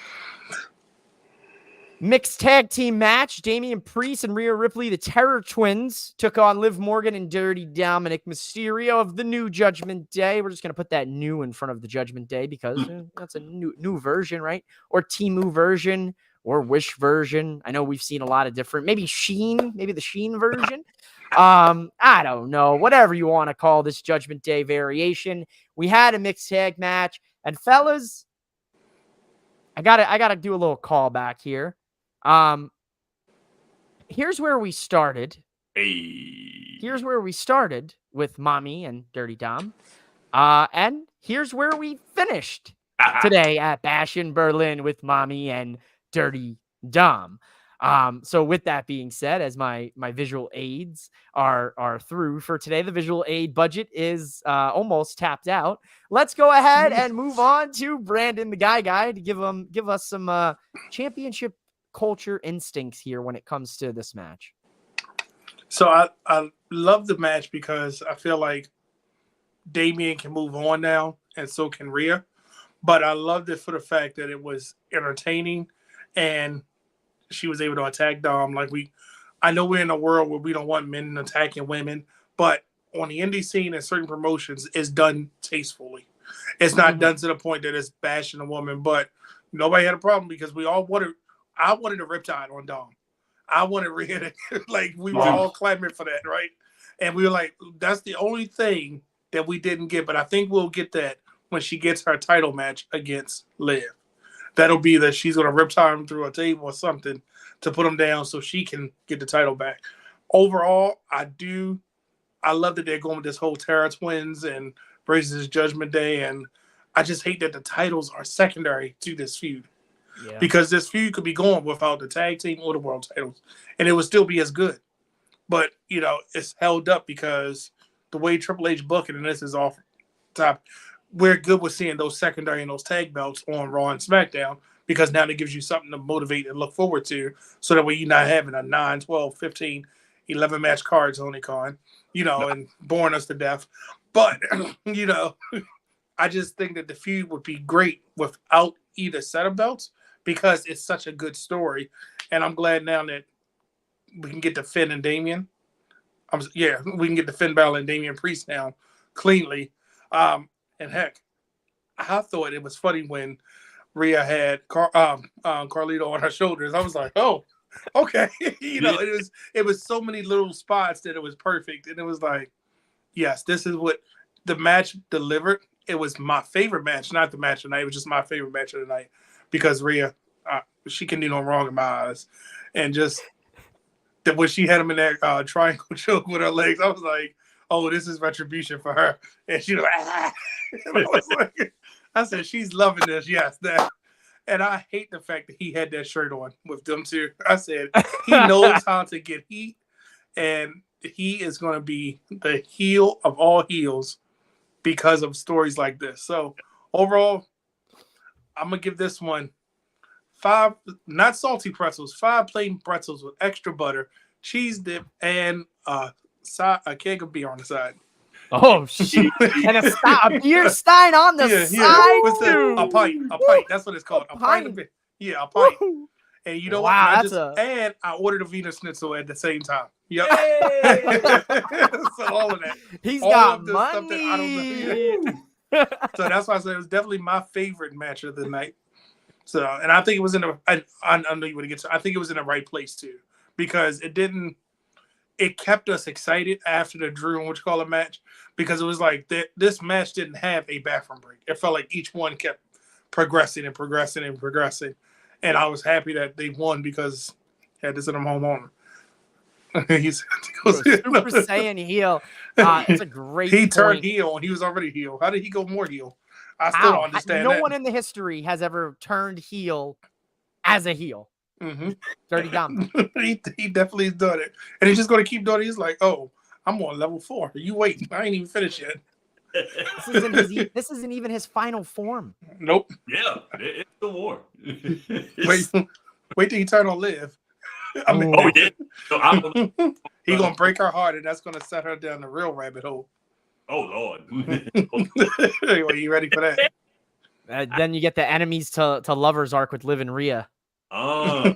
Mixed tag team match. Damian Priest and Rhea Ripley, the Terror Twins, took on Liv Morgan and Dirty Dominic Mysterio of the New Judgment Day. We're just going to put that new in front of the Judgment Day, because that's a new version, right? Or Temu version, or Wish version. I know we've seen a lot of different, maybe the Sheen version. I don't know. Whatever you want to call this Judgment Day variation. We had a mixed tag match, and fellas, I gotta do a little callback here. Here's where we started. Here's where we started with Mommy and Dirty Dom. And here's where we finished today at Bash in Berlin with Mommy and Dirty Dom. So with that being said, as my visual aids are through for today, the visual aid budget is almost tapped out. Let's go ahead and move on to Brandon, the guy, to give us some championship culture instincts here when it comes to this match. So I love the match because I feel like Damian can move on now, and so can Rhea. But I loved it for the fact that it was entertaining, and she was able to attack Dom. I know we're in a world where we don't want men attacking women, but on the indie scene and certain promotions, it's done tastefully. It's not done to the point that it's bashing a woman, but nobody had a problem because I wanted a riptide on Dom. I wanted Rhea to, we were all clamoring for that, right? And we were like, that's the only thing that we didn't get, but I think we'll get that when she gets her title match against Liv. That'll be that she's going to riptide him through a table or something to put him down so she can get the title back. Overall, I love that they're going with this whole Terra Twins and versus Judgment Day, and I just hate that the titles are secondary to this feud. Yeah. Because this feud could be going without the tag team or the world titles, and it would still be as good. But, it's held up because the way Triple H booking, and this is off top, we're good with seeing those secondary and those tag belts on Raw and SmackDown because now that gives you something to motivate and look forward to, so that way you're not having a 9, 12, 15, 11 match cards only con, and boring us to death. But, I just think that the feud would be great without either set of belts because it's such a good story. And I'm glad now that we can get to Finn and Damian. We can get to Finn Balor and Damian Priest now cleanly. And heck, I thought it was funny when Rhea had Carlito on her shoulders. I was like, oh, okay. It was so many little spots that it was perfect. And it was like, yes, this is what the match delivered. It was my favorite match, not the match of the night. It was just my favorite match of the night because Rhea, she can do no wrong in my eyes. And just that when she had him in that triangle choke with her legs, I was like, oh, this is retribution for her. And she was like, ah. And I said, she's loving this. Yes, that. And I hate the fact that he had that shirt on with them two. I said, he knows how to get heat, and he is going to be the heel of all heels because of stories like this. So overall, I'm going to give this one 5, not salty pretzels, 5 plain pretzels with extra butter, cheese dip, and a keg of beer on the side. Oh, shit. And a beer stein on the side, too. A pint. That's what it's called. A pint of beer. Yeah, a pint. Woo. And you know what? And I ordered a Wiener Schnitzel at the same time. Yep. So all of that. He's got money. So that's why I said it was definitely my favorite match of the night. So, and I think it was I know you would get to. I think it was in the right place too, because it kept us excited after the Drew and match, because it was like this match didn't have a bathroom break. It felt like each one kept progressing and progressing and progressing. And I was happy that they won because I had to send him home on. He's Super Saiyan heel. It's a great He turned point. heel and he was already heel. How did he go more heel? I still don't understand No that. one in the history has ever turned heel as a heel. Mm-hmm. Dirty Dom. he definitely has done it. And he's just going to keep doing it. He's like, oh, I'm on level 4. You wait. I ain't even finished yet. This isn't even his final form. Nope. Yeah, it's the war. Wait till he turn on Liv. Yeah. So He's going to break her heart, and that's going to set her down the real rabbit hole. Oh, Lord. Anyway, you ready for that? Then you get the enemies to lovers arc with Liv and Rhea. Woo!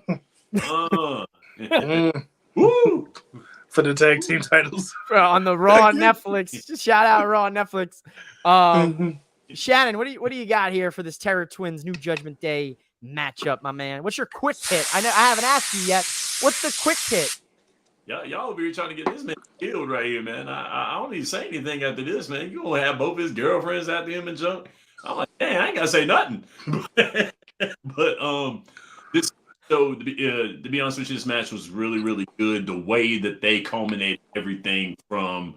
For the tag team titles. On the Raw Netflix. Shout out Raw Netflix. Shannon, what do you got here for this Terror Twins New Judgment Day matchup, my man? What's your quick hit? I haven't asked you yet. What's the quick hit? Y'all over here trying to get this man killed right here, man. I don't need to say anything after this, man. You gonna have both his girlfriends after him and junk. I'm like, dang, I ain't gotta say nothing. But this, so to be honest with you, this match was really, really good. The way that they culminated everything from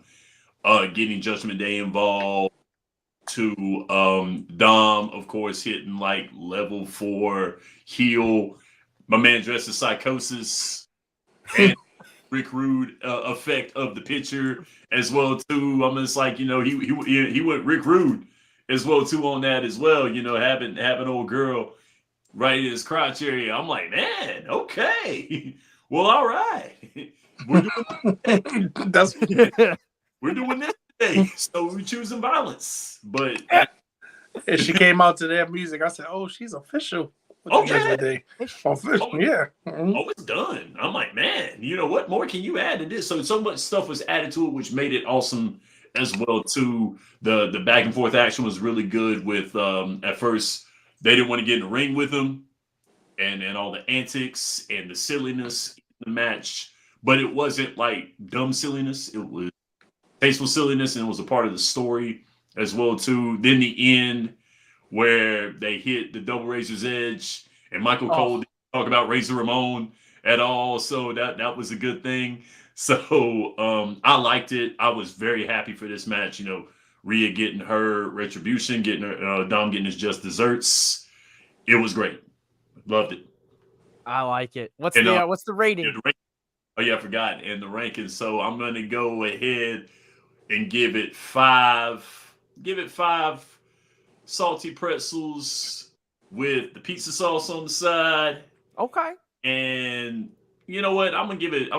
getting Judgment Day involved to Dom, of course, hitting like level 4 heel my man dressed as Psychosis and Rick Rude effect of the picture as well too. I'm just like, he went Rick Rude as well too on that as well. Having old girl right in his crotch area. I'm like, man, okay, well, all right, we're doing this today, so we're choosing violence. But and she came out to their music. I said, "Oh, she's official." Okay. Official, yeah. Mm-hmm. Oh, it's done. I'm like, man, what more can you add to this? So much stuff was added to it, which made it awesome as well too. The back and forth action was really good. With at first they didn't want to get in the ring with him, and all the antics and the silliness in the match, but it wasn't like dumb silliness. It was tasteful silliness, and it was a part of the story as well too. Then the end, where they hit the double Razor's Edge, and Michael Cole didn't talk about Razor Ramon at all, so that was a good thing. So I liked it. I was very happy for this match. Rhea getting her retribution, getting her Dom getting his just desserts. It was great. Loved it. I like it. What's the rating? Oh yeah, I forgot. And the ranking. So I'm gonna go ahead and give it 5. Give it 5 salty pretzels with the pizza sauce on the side. Okay. And you know what? I'm gonna give it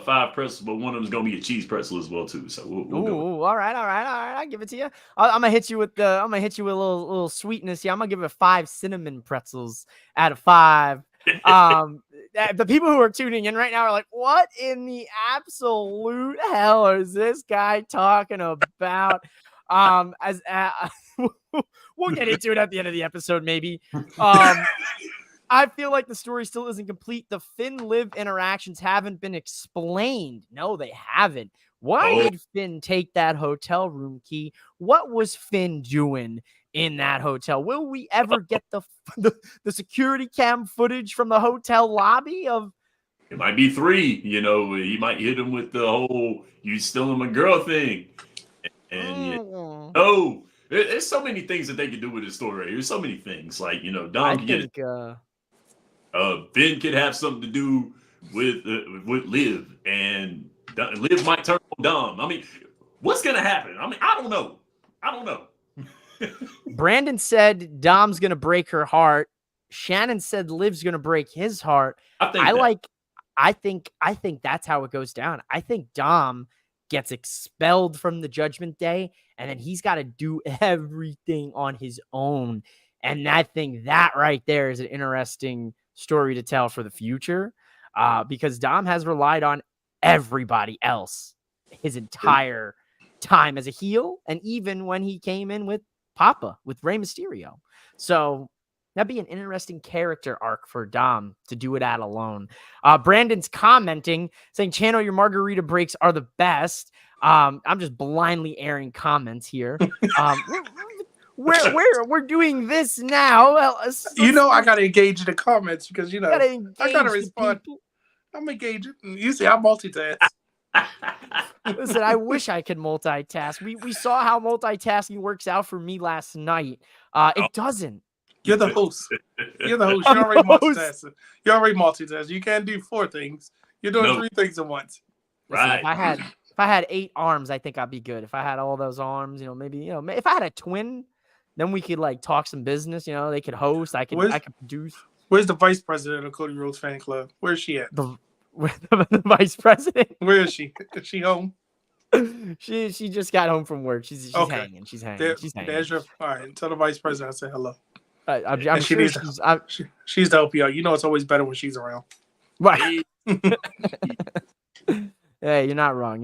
5 pretzels, but one of them is gonna be a cheese pretzel as well too. So we'll go. All right. I give it to you. I'm gonna hit you with a little sweetness here. I'm gonna give it 5 cinnamon pretzels out of 5. The people who are tuning in right now are like, what in the absolute hell is this guy talking about? We'll get into it at the end of the episode, maybe. I feel like the story still isn't complete. The Finn-Liv interactions haven't been explained. No, they haven't. Why did Finn take that hotel room key? What was Finn doing in that hotel? Will we ever get the security cam footage from the hotel lobby of? It might be 3. He might hit him with the whole "you stealing my girl" thing. And there's so many things that they could do with this story. There's so many things. Like, Dom could get it. Finn could have something to do with Liv, and Liv might turn on Dom. I mean, what's gonna happen? I mean, I don't know. Brandon said Dom's gonna break her heart. Shannon said Liv's gonna break his heart. I think that's how it goes down. I think Dom gets expelled from the Judgment Day, and then he's got to do everything on his own. And that right there is an interesting story to tell for the future, because Dom has relied on everybody else his entire time as a heel, and even when he came in with Papa, with Rey Mysterio. So that'd be an interesting character arc for Dom to do it at alone. Brandon's commenting, saying, "Channel, your margarita breaks are the best." I'm just blindly airing comments here. We're doing this now. Well, I gotta engage in the comments because I gotta respond. I'm engaging. You see, I multitask. Listen, I wish I could multitask. We saw how multitasking works out for me last night. It doesn't. You're the host. You're already multitasking. You're already multitasking. You can't do 4 things. You're doing 3 things at once. Listen, right. If I had 8 arms, I think I'd be good. If I had all those arms, maybe if I had a twin, then we could talk some business. They could host. I could produce. Where's the vice president of Cody Rhodes fan club? Where's she at? The vice president. Where is she? Is she home? She just got home from work. She's okay. Hanging. She's hanging. All right. Tell the vice president I say hello. I'm sure she's to help you out. It's always better when she's around. Right. Hey, you're not wrong.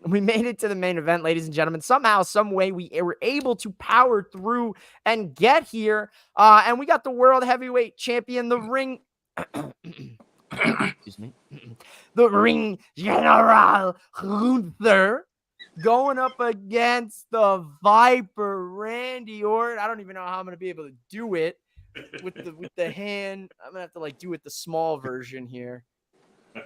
We made it to the main event, ladies and gentlemen. Somehow, some way, we were able to power through and get here. And we got the world heavyweight champion, the ring. Excuse me. The Ring General Gunther going up against the Viper Randy Orton. I don't even know how I'm going to be able to do it with the hand. I'm going to have to do it the small version here.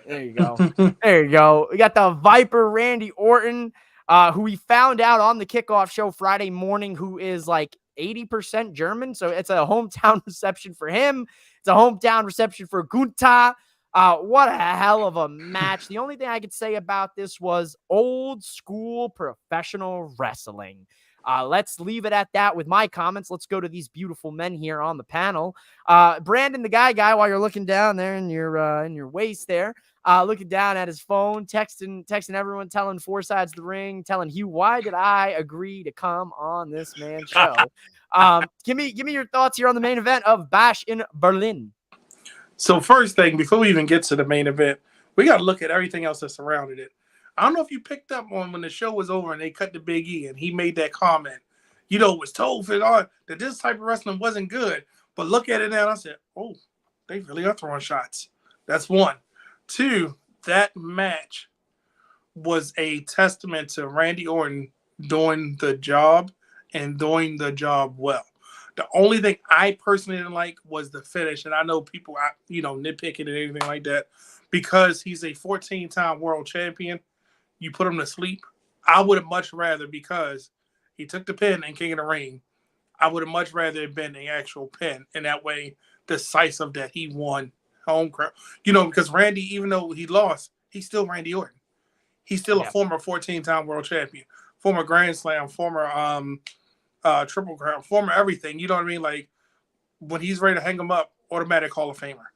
There you go. There you go. We got the Viper Randy Orton, who we found out on the kickoff show Friday morning, who is 80% German. So it's a hometown reception for him. It's a hometown reception for Gunther. What a hell of a match. The only thing I could say about this was old school professional wrestling. Let's leave it at that with my comments. Let's go to these beautiful men here on the panel. Brandon, the guy, while you're looking down there in your waist there, looking down at his phone, texting everyone, telling Four Sides of the Ring, telling Hugh, why did I agree to come on this man's show? Give me your thoughts here on the main event of Bash in Berlin. So first thing, before we even get to the main event, we got to look at everything else that surrounded it. I don't know if you picked up on when the show was over and they cut to Big E and he made that comment. You know, it was told for on that this type of wrestling wasn't good. But look at it now. I said, oh, they really are throwing shots. That's one. Two, that match was a testament to Randy Orton doing the job and doing the job well. The only thing I personally didn't like was the finish. And I know people, nitpicking and everything like that. Because he's a 14-time world champion, you put him to sleep. I would have much rather, because he took the pin in King of the Ring, I would have much rather it been the actual pin. And that way, decisive that he won home crowd. Because Randy, even though he lost, he's still Randy Orton. He's still a former 14-time world champion, former Grand Slam, former Triple Crown, former everything. You know what I mean? Like, when he's ready to hang him up, automatic Hall of Famer.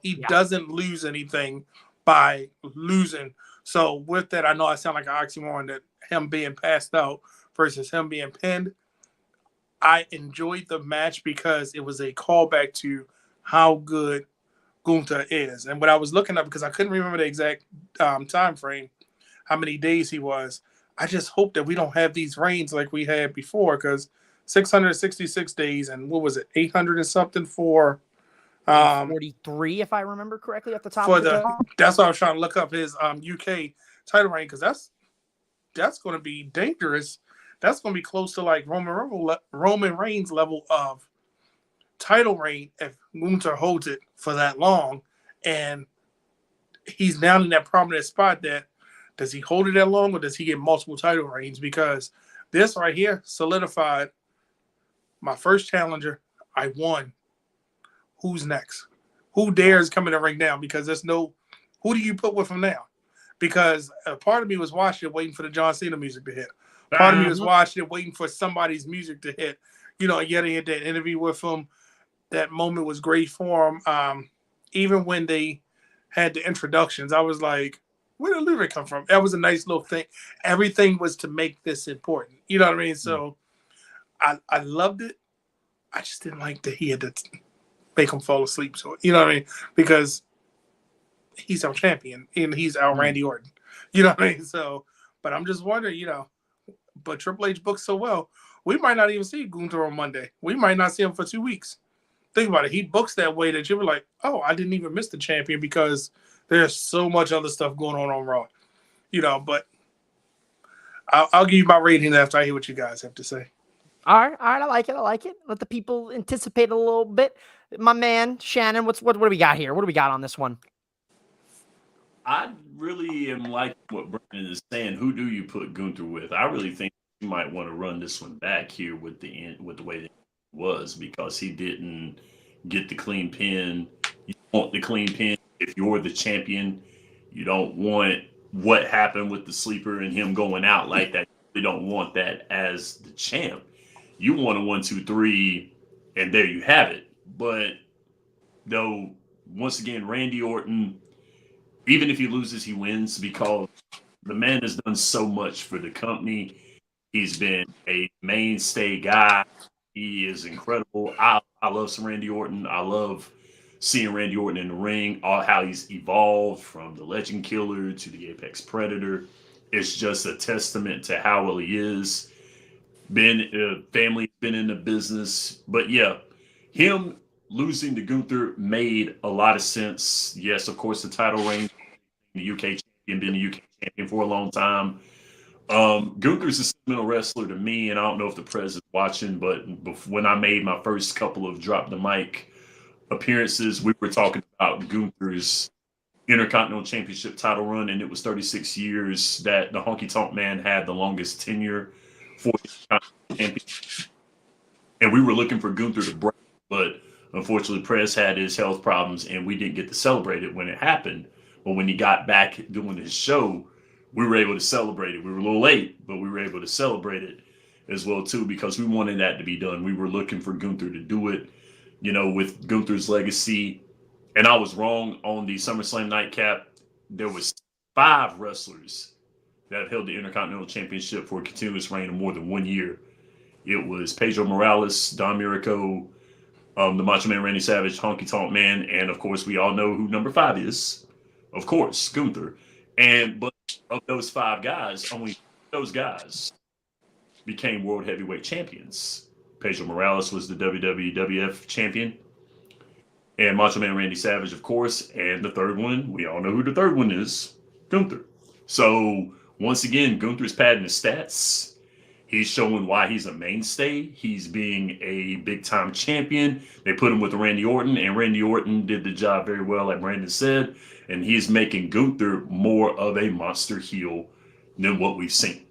He doesn't lose anything by losing. So with that, I know I sound like an oxymoron that him being passed out versus him being pinned. I enjoyed the match because it was a callback to how good Gunther is. And what I was looking up, because I couldn't remember the exact time frame, how many days he was. I just hope that we don't have these reigns like we had before, because 666 days and what was it, 800 and something for 43, if I remember correctly, at the top of the that's why I was trying to look up his UK title reign, because that's going to be dangerous. That's going to be close to like Roman Reigns level of title reign if Gunther holds it for that long. And he's now in that prominent spot that, does he hold it that long or does he get multiple title reigns? Because this right here solidified my first challenger. I won. Who's next? Who dares come in the ring now? Because there's no, who do you put with him now? Because a part of me was watching it, waiting for the John Cena music to hit. Part of me was watching it, waiting for somebody's music to hit. Yet he had that interview with him. That moment was great for him. Even when they had the introductions, I was like, where did the lyric come from? That was a nice little thing. Everything was to make this important. You know what I mean? So I loved it. I just didn't like that he had to make him fall asleep. So, you know what I mean? Because he's our champion and he's our Randy Orton. You know what I mean? So, but I'm just wondering, but Triple H booked so well, we might not even see Gunther on Monday. We might not see him for 2 weeks. Think about it. He books that way that you were like, oh, I didn't even miss the champion because there's so much other stuff going on Raw. But I'll give you my rating after I hear what you guys have to say. All right. I like it. Let the people anticipate a little bit. My man, Shannon, what do we got here? What do we got on this one? I really am liking what Brandon is saying. Who do you put Gunther with? I really think you might want to run this one back here with the way that it was, because he didn't get the clean pin. You want the clean pin if you're the champion. You don't want what happened with the sleeper and him going out like that. You don't want that as the champ. You want a 1, 2, 3, and there you have it. But though, once again, Randy Orton, even if he loses, he wins, because the man has done so much for the company. He's been a mainstay guy. He is incredible. I love some Randy Orton. I love seeing Randy Orton in the ring, how he's evolved from the Legend Killer to the Apex Predator. It's just a testament to how well he is. Family's been in the business. But yeah, him losing to Gunther made a lot of sense. Yes, of course, the title reign, the UK champion, been the UK champion for a long time. Gunther's a sentimental wrestler to me, and I don't know if the press is watching, but when I made my first couple of Drop the Mic appearances, we were talking about Gunther's Intercontinental Championship title run, and it was 36 years that the Honky Tonk Man had the longest tenure for the Intercontinental Championship. And we were looking for Gunther to break, but unfortunately, unfortunately, Prez had his health problems, and we didn't get to celebrate it when it happened. But when he got back doing his show, we were able to celebrate it. We were a little late, but we were able to celebrate it as well too, because we wanted that to be done. We were looking for Gunther to do it, with Gunther's legacy. And I was wrong on the SummerSlam nightcap. There was 5 wrestlers that have held the Intercontinental Championship for a continuous reign of more than 1 year. It was Pedro Morales, Don Miracle, the Macho Man Randy Savage, Honky Tonk Man, and of course we all know who number 5 is. Of course, Gunther. But of those 5 guys, only those guys became World Heavyweight Champions. Pedro Morales was the WWF champion, and Macho Man Randy Savage, of course, and the third one, we all know who the third one is, Gunther. So once again, Gunther's padding his stats. He's showing why he's a mainstay. He's being a big-time champion. They put him with Randy Orton, and Randy Orton did the job very well, like Brandon said, and he's making Gunther more of a monster heel than what we've seen.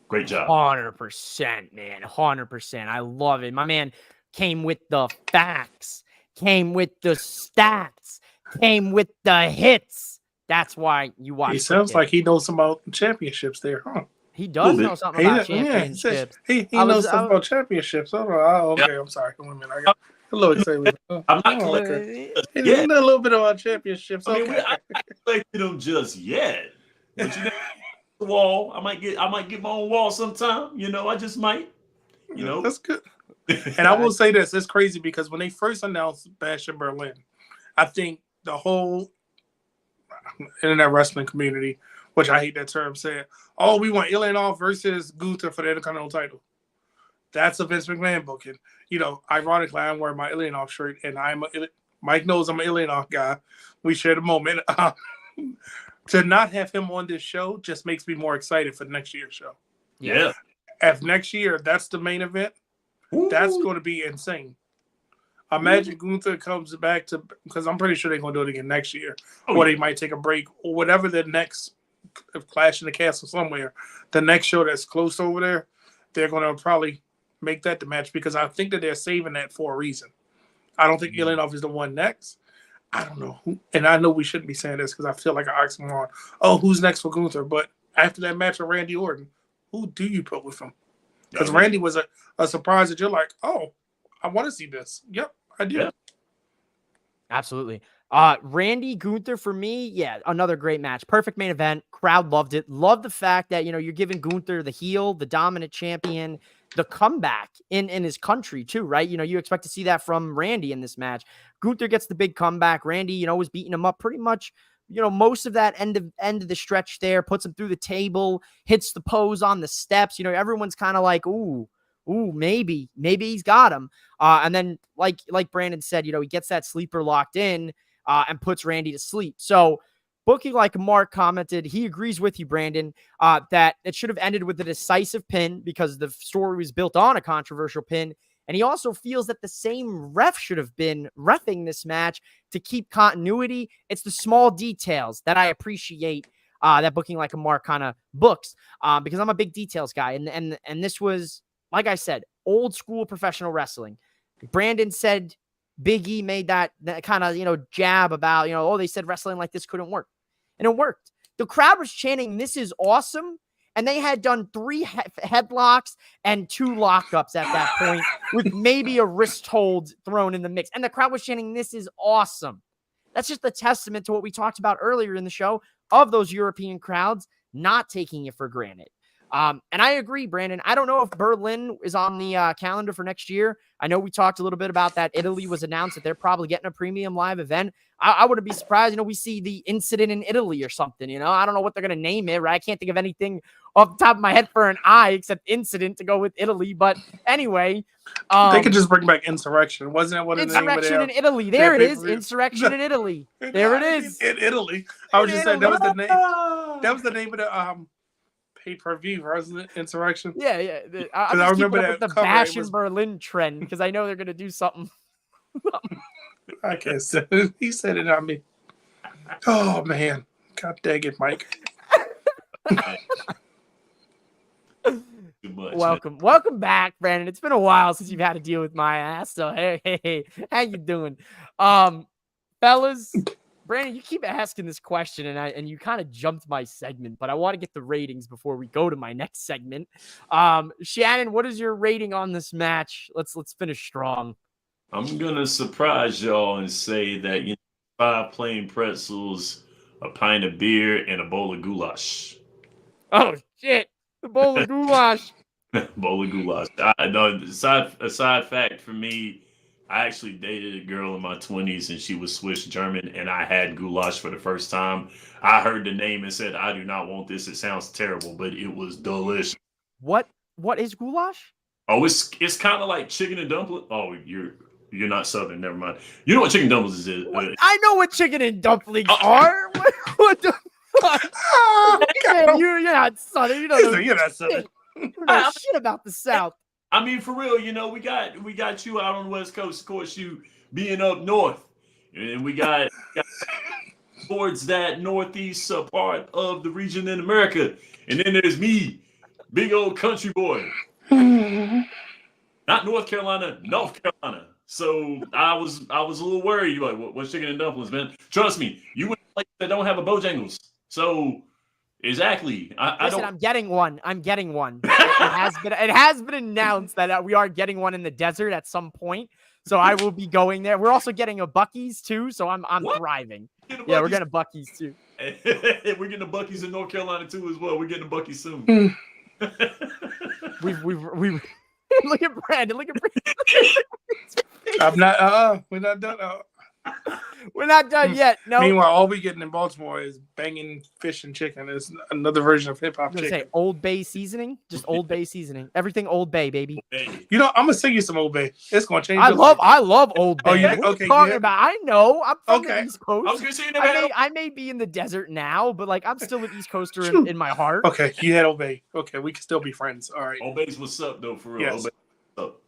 Great job. 100%, man. 100%. I love it. My man came with the facts, came with the stats, came with the hits. That's why you watch. He sounds like he knows some about championships there, huh? He does know something about championships. He knows something about championships. Okay, I'm sorry. One minute. I got a little excited. I'm not collecting. He knows a little bit about championships. I mean, I haven't collected them just yet. But the wall. I might get my own wall sometime. I just might. That's good. And I will say this: it's crazy because when they first announced Bash in Berlin, I think the whole internet wrestling community, which I hate that term, said, "Oh, we want Ilanov versus Gunther for the Intercontinental title." That's a Vince McMahon booking. Ironically, I'm wearing my Ilanov shirt, and Mike knows I'm an Ilanov guy. We shared a moment. To not have him on this show just makes me more excited for next year's show. Yeah. If next year that's the main event, that's going to be insane. Imagine Gunther comes back because I'm pretty sure they're going to do it again next year. Or they might take a break or whatever the next Clash in the Castle somewhere. The next show that's close over there, they're going to probably make that the match because I think that they're saving that for a reason. I don't think Ilanov is the one next. I don't know who, and I know we shouldn't be saying this because I feel like an oxymoron. Oh, who's next for Gunther? But after that match with Randy Orton, who do you put with him? Because Randy was a surprise that you're like, oh, I want to see this. Yep, I do. Yeah. Absolutely. Randy Gunther for me, yeah, another great match. Perfect main event. Crowd loved it. Loved the fact that, you're giving Gunther the heel, the dominant champion, the comeback in his country too, right? You expect to see that from Randy in this match. Gunther gets the big comeback. Randy, was beating him up pretty much, most of that end of the stretch there, puts him through the table, hits the pose on the steps. Everyone's kind of like, ooh, maybe he's got him. And then like Brandon said, he gets that sleeper locked in and puts Randy to sleep. So Booking Like Mark commented, he agrees with you, Brandon, that it should have ended with a decisive pin because the story was built on a controversial pin. And he also feels that the same ref should have been reffing this match to keep continuity. It's the small details that I appreciate that Booking Like a Mark kind of books because I'm a big details guy. And this was, like I said, old school professional wrestling. Brandon said Big E made that kind of, jab about, oh, they said wrestling like this couldn't work. And it worked. The crowd was chanting, "This is awesome." And they had done 3 headlocks and 2 lockups at that point with maybe a wrist hold thrown in the mix. And the crowd was chanting, "This is awesome." That's just a testament to what we talked about earlier in the show of those European crowds not taking it for granted. And I agree, Brandon. I don't know if Berlin is on the calendar for next year. I know we talked a little bit about that. Italy was announced that they're probably getting a premium live event. I wouldn't be surprised. We see the incident in Italy or something. I don't know what they're going to name it, right? I can't think of anything off the top of my head for an I except incident to go with Italy. But anyway. They could just bring back Insurrection. Wasn't that what the name of Insurrection in Italy. There it is. Insurrection in Italy. There it is. In Italy. I was just saying that was the name. That was the name of the pay-per-view, wasn't it? Insurrection. Yeah. I remember that the Bash in Berlin trend because I know they're going to do something. I can't say it. He said it on me. Oh man, God dang it, Mike. too much. Welcome back, Brandon. It's been a while since you've had to deal with my ass. So hey, how you doing, fellas? Brandon, you keep asking this question, and you kind of jumped my segment, but I want to get the ratings before we go to my next segment. Shannon, what is your rating on this match? Let's finish strong. I'm gonna surprise y'all and say that 5 plain pretzels, a pint of beer, and a bowl of goulash. Oh shit, the bowl of goulash. Bowl of goulash. I know. Aside fact for me, I actually dated a girl in my 20s, and she was Swiss German, and I had goulash for the first time. I heard the name and said, "I do not want this. It sounds terrible," but it was delicious. What is goulash? Oh, it's kind of like chicken and dumpling. Oh, you're not Southern. Never mind. You know what chicken dumplings is? I know what chicken and dumplings are. What the fuck? Man, you're not Southern. You don't know. You're not Southern. You don't know shit about the South. I mean, for real, we got you out on the West Coast, of course, you being up north, and we got towards that northeast part of the region in America, and then there's me, big old country boy, not North Carolina, North Carolina. So I was a little worried. You're like, what's chicken and dumplings, man? Trust me, you wouldn't like that don't have a Bojangles. So. Exactly. Listen, I'm getting one. It has been announced that we are getting one in the desert at some point. So I will be going there. We're also getting a Buc-ee's too. So I'm thriving. Yeah, we're getting a Buc-ee's too. We're getting a Buc-ee's in North Carolina too as well. We're getting a Buc-ee's soon. we've look at Brandon. Look at Brandon. I'm not. We're not done. We're not done yet. No. Meanwhile, all we getting in Baltimore is banging fish and chicken. It's another version of hip hop chicken. Say Old Bay seasoning, just Old Bay seasoning. Everything Old Bay, baby. I'm gonna sing you some Old Bay. It's gonna change. I love Old Bay. Oh, you okay? Talking about? I know. I'm from the East Coast. I was gonna say I may be in the desert now, but like I'm still an East Coaster in my heart. Okay, you had Old Bay. Okay, we can still be friends. All right. Old Bay's what's up though, for real. Yes. Old Bay, what's up?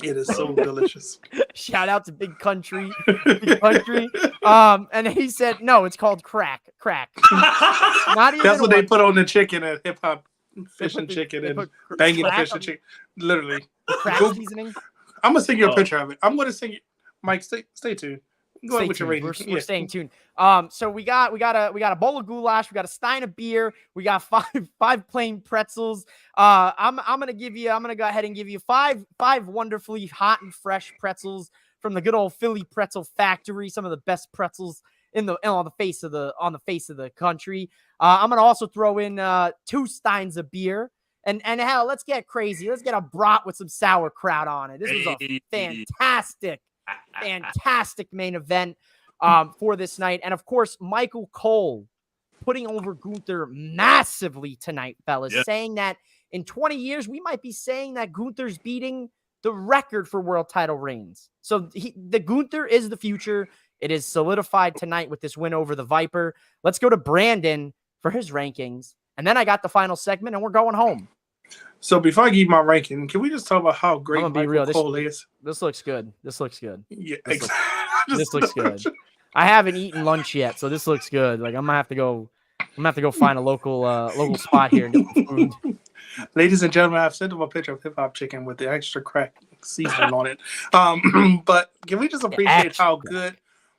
It is so delicious. Shout out to Big Country. And he said, no, it's called crack. Not even That's what they put on the chicken at hip hop fish and chicken and banging fish and chicken. Literally. Crack seasoning. I'm gonna sing you a picture of it. I'm gonna sing you. Mike, stay tuned. Go ahead with your rating. We're staying tuned. So we got a bowl of goulash, we got a stein of beer, we got five plain pretzels. I'm gonna go ahead and give you five wonderfully hot and fresh pretzels from the good old Philly Pretzel Factory. Some of the best pretzels on the face of the country. I'm gonna also throw in 2 steins of beer. And hell, let's get crazy. Let's get a brat with some sauerkraut on it. This was a fantastic main event for this night. And of course, Michael Cole putting over Gunther massively tonight, fellas, saying that in 20 years, we might be saying that Gunther's beating the record for world title reigns. So the Gunther is the future. It is solidified tonight with this win over the Viper. Let's go to Brandon for his rankings. And then I got the final segment and we're going home. So before I give my ranking, can we just talk about how great Michael Cole is? This looks good. Yeah, this looks good. I haven't eaten lunch yet, so this looks good. Like I'm gonna have to go find a local spot here and get some food. Ladies and gentlemen, I've sent them a picture of hip hop chicken with the extra crack seasoning on it. But can we just appreciate how good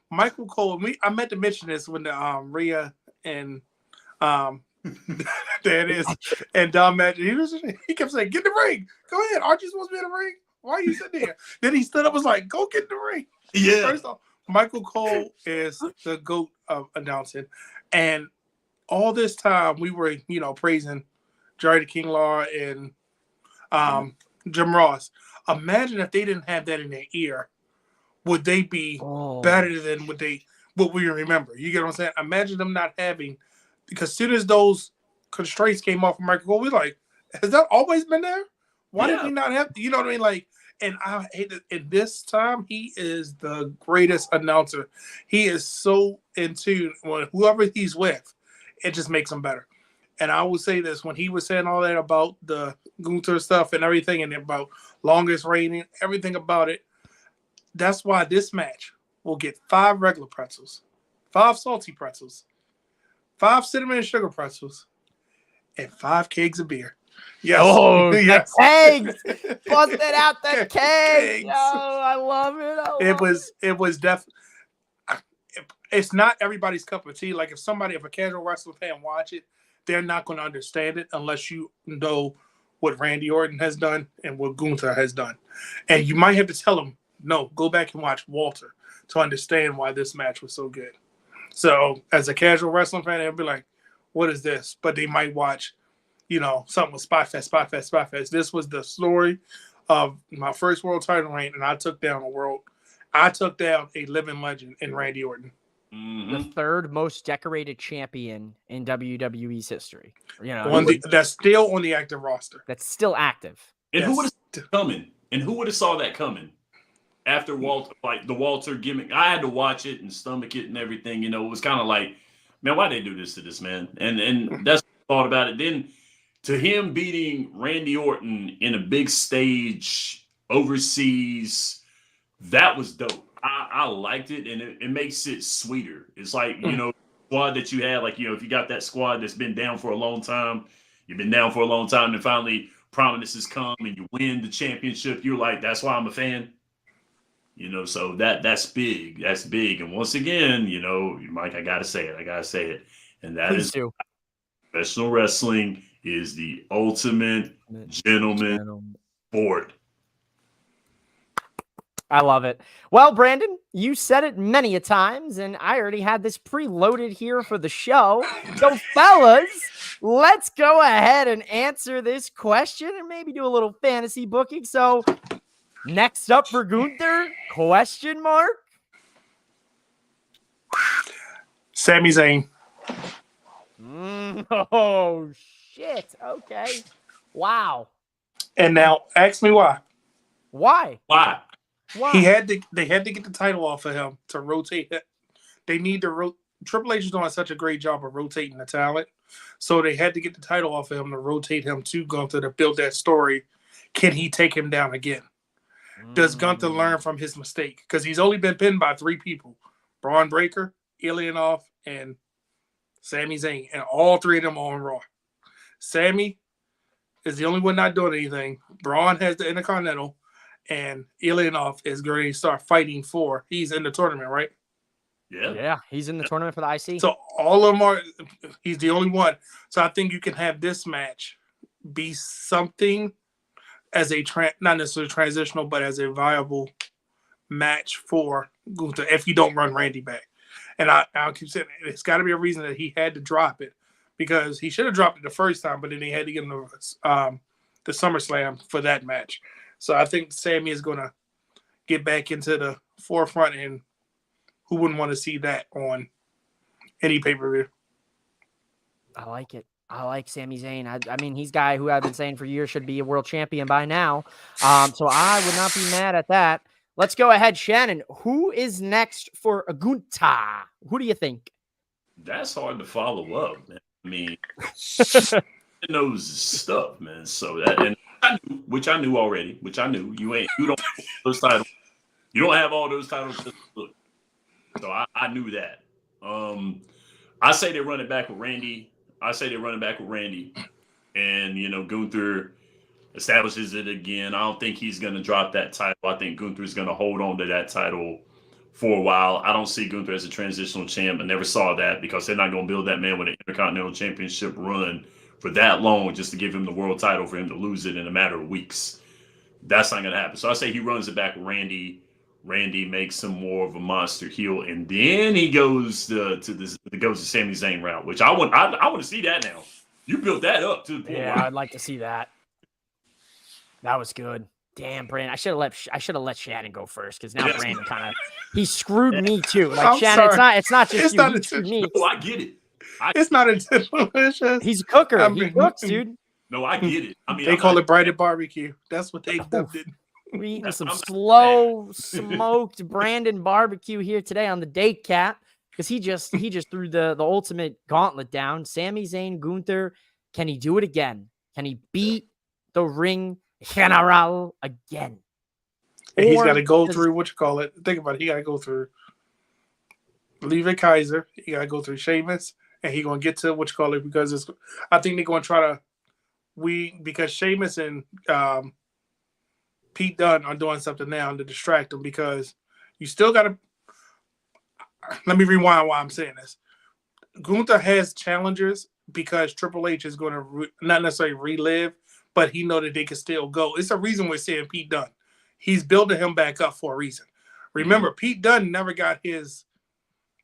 Michael Cole? I meant to mention this when the Rhea and there it is. And Don Magic, he kept saying, "Get in the ring. Go ahead. Aren't you supposed to be in the ring? Why are you sitting there?" Then he stood up and was like, "Go get in the ring." Yeah. First off, Michael Cole is the GOAT of announcing. And all this time we were, praising Jerry the King Law and Jim Ross. Imagine if they didn't have that in their ear. Would they be better than what we remember? You get what I'm saying? Imagine them not having, because as soon as those constraints came off of Michael Cole, we're like, has that always been there? Why did we not have, you know what I mean? Like, and I hate it. In this time, he is the greatest announcer. He is so in tune. Whoever he's with, it just makes him better. And I will say this, when he was saying all that about the Gunther stuff and everything, and about longest reigning, everything about it, that's why this match will get 5 regular pretzels, 5 salty pretzels, 5 cinnamon and sugar pretzels, and 5 kegs of beer. Yes. Oh, yes. the kegs. Busted out the kegs. Kegs. Oh, I love it. It was definitely. It's not everybody's cup of tea. Like if a casual wrestling fan watch it, they're not going to understand it unless you know what Randy Orton has done and what Gunther has done. And you might have to tell them, no, go back and watch Walter to understand why this match was so good. So as a casual wrestling fan, they'll be like, what is this? But they might watch, something with Spot Fest. This was the story of my first world title reign, and I took down a living legend in Randy Orton. Mm-hmm. The third most decorated champion in WWE's history. That's still on the active roster. That's still active. And who would have coming? And who would have saw that coming? After Walter, like the Walter gimmick, I had to watch it and stomach it and everything. It was kind of like, man, why they do this to this man? And that's what I thought about it. Then to him beating Randy Orton in a big stage overseas, that was dope. I liked it, and it makes it sweeter. It's like, squad that you had, like, if you got that squad that's been down for a long time, and finally prominence has come and you win the championship, you're like, that's why I'm a fan. So that's big. That's big. And once again, Mike, I gotta say it. And that Please is do. professional wrestling is the ultimate gentleman sport. I love it. Well, Brandon, you said it many a times, and I already had this preloaded here for the show. So, fellas, let's go ahead and answer this question and maybe do a little fantasy booking. So, next up for Gunther, question mark? Sami Zayn. Oh, shit. Okay. Wow. And now, ask me why. Why? Why? They had to get the title off of him to rotate it. They need to Triple H is doing such a great job of rotating the talent. So they had to get the title off of him to rotate him to Gunther to build that story. Can he take him down again? Does Gunther learn from his mistake? Because he's only been pinned by 3 people. Braun Breaker, Ilyanov, and Sami Zayn. And all 3 of them are on Raw. Sami is the only one not doing anything. Braun has the Intercontinental. And Ilyanov is going to start fighting for. He's in the tournament, right? Yeah, he's in the tournament for the IC. So all of them are. He's the only one. So I think you can have this match be something as a not necessarily transitional, but as a viable match for Gunther if you don't run Randy back. And I'll keep saying it's got to be a reason that he had to drop it because he should have dropped it the first time, but then they had to give him the SummerSlam for that match. So I think Sami is going to get back into the forefront, and who wouldn't want to see that on any pay-per-view? I like it. I like Sami Zayn. I mean, he's a guy who I've been saying for years should be a world champion by now. So I would not be mad at that. Let's go ahead, Shannon. Who is next for Gunther? Who do you think? That's hard to follow up, man. I mean, he knows his stuff, man. So that and. Which I knew already. You don't have those titles. You don't have all those titles. So I knew that. I say they run it back with Randy. And Gunther establishes it again. I don't think he's going to drop that title. I think Gunther's going to hold on to that title for a while. I don't see Gunther as a transitional champ. I never saw that because they're not going to build that man with an Intercontinental Championship run for that long just to give him the world title for him to lose it in a matter of weeks. That's not going to happen. So I say he runs it back with Randy. Randy makes him more of a monster heel, and then he goes to Sami Zayn route, which I want to see that now. You built that up to the point. Yeah, I'd like to see that. That was good. Damn, Brandon. I should have let Shannon go first because now Brandon he screwed me too. Like I'm Shannon, sorry. it's not just It's you. not He screwed me. No, I get it. It's not intentional. It's just, He's a cooker. He cooks, dude. No, I get it. I mean, they call it Brighted Barbecue. That's what they dubbed it. We're eating some slow smoked Brandon barbecue here today on the Daycap because he just threw the ultimate gauntlet down. Sami Zayn, Gunther, can he do it again? Can he beat the Ring General again? And he's got to go through think about it. He got to go through Levi Kaiser. He got to go through Sheamus. And he's going to get to because I think they're going to try to because Sheamus and Pete Dunne are doing something now to distract them, because you still got to. Let me rewind why I'm saying this. Gunther has challengers because Triple H is going to not necessarily relive, but he know that they can still go. It's a reason we're seeing Pete Dunne. He's building him back up for a reason. Remember, Pete Dunne never got his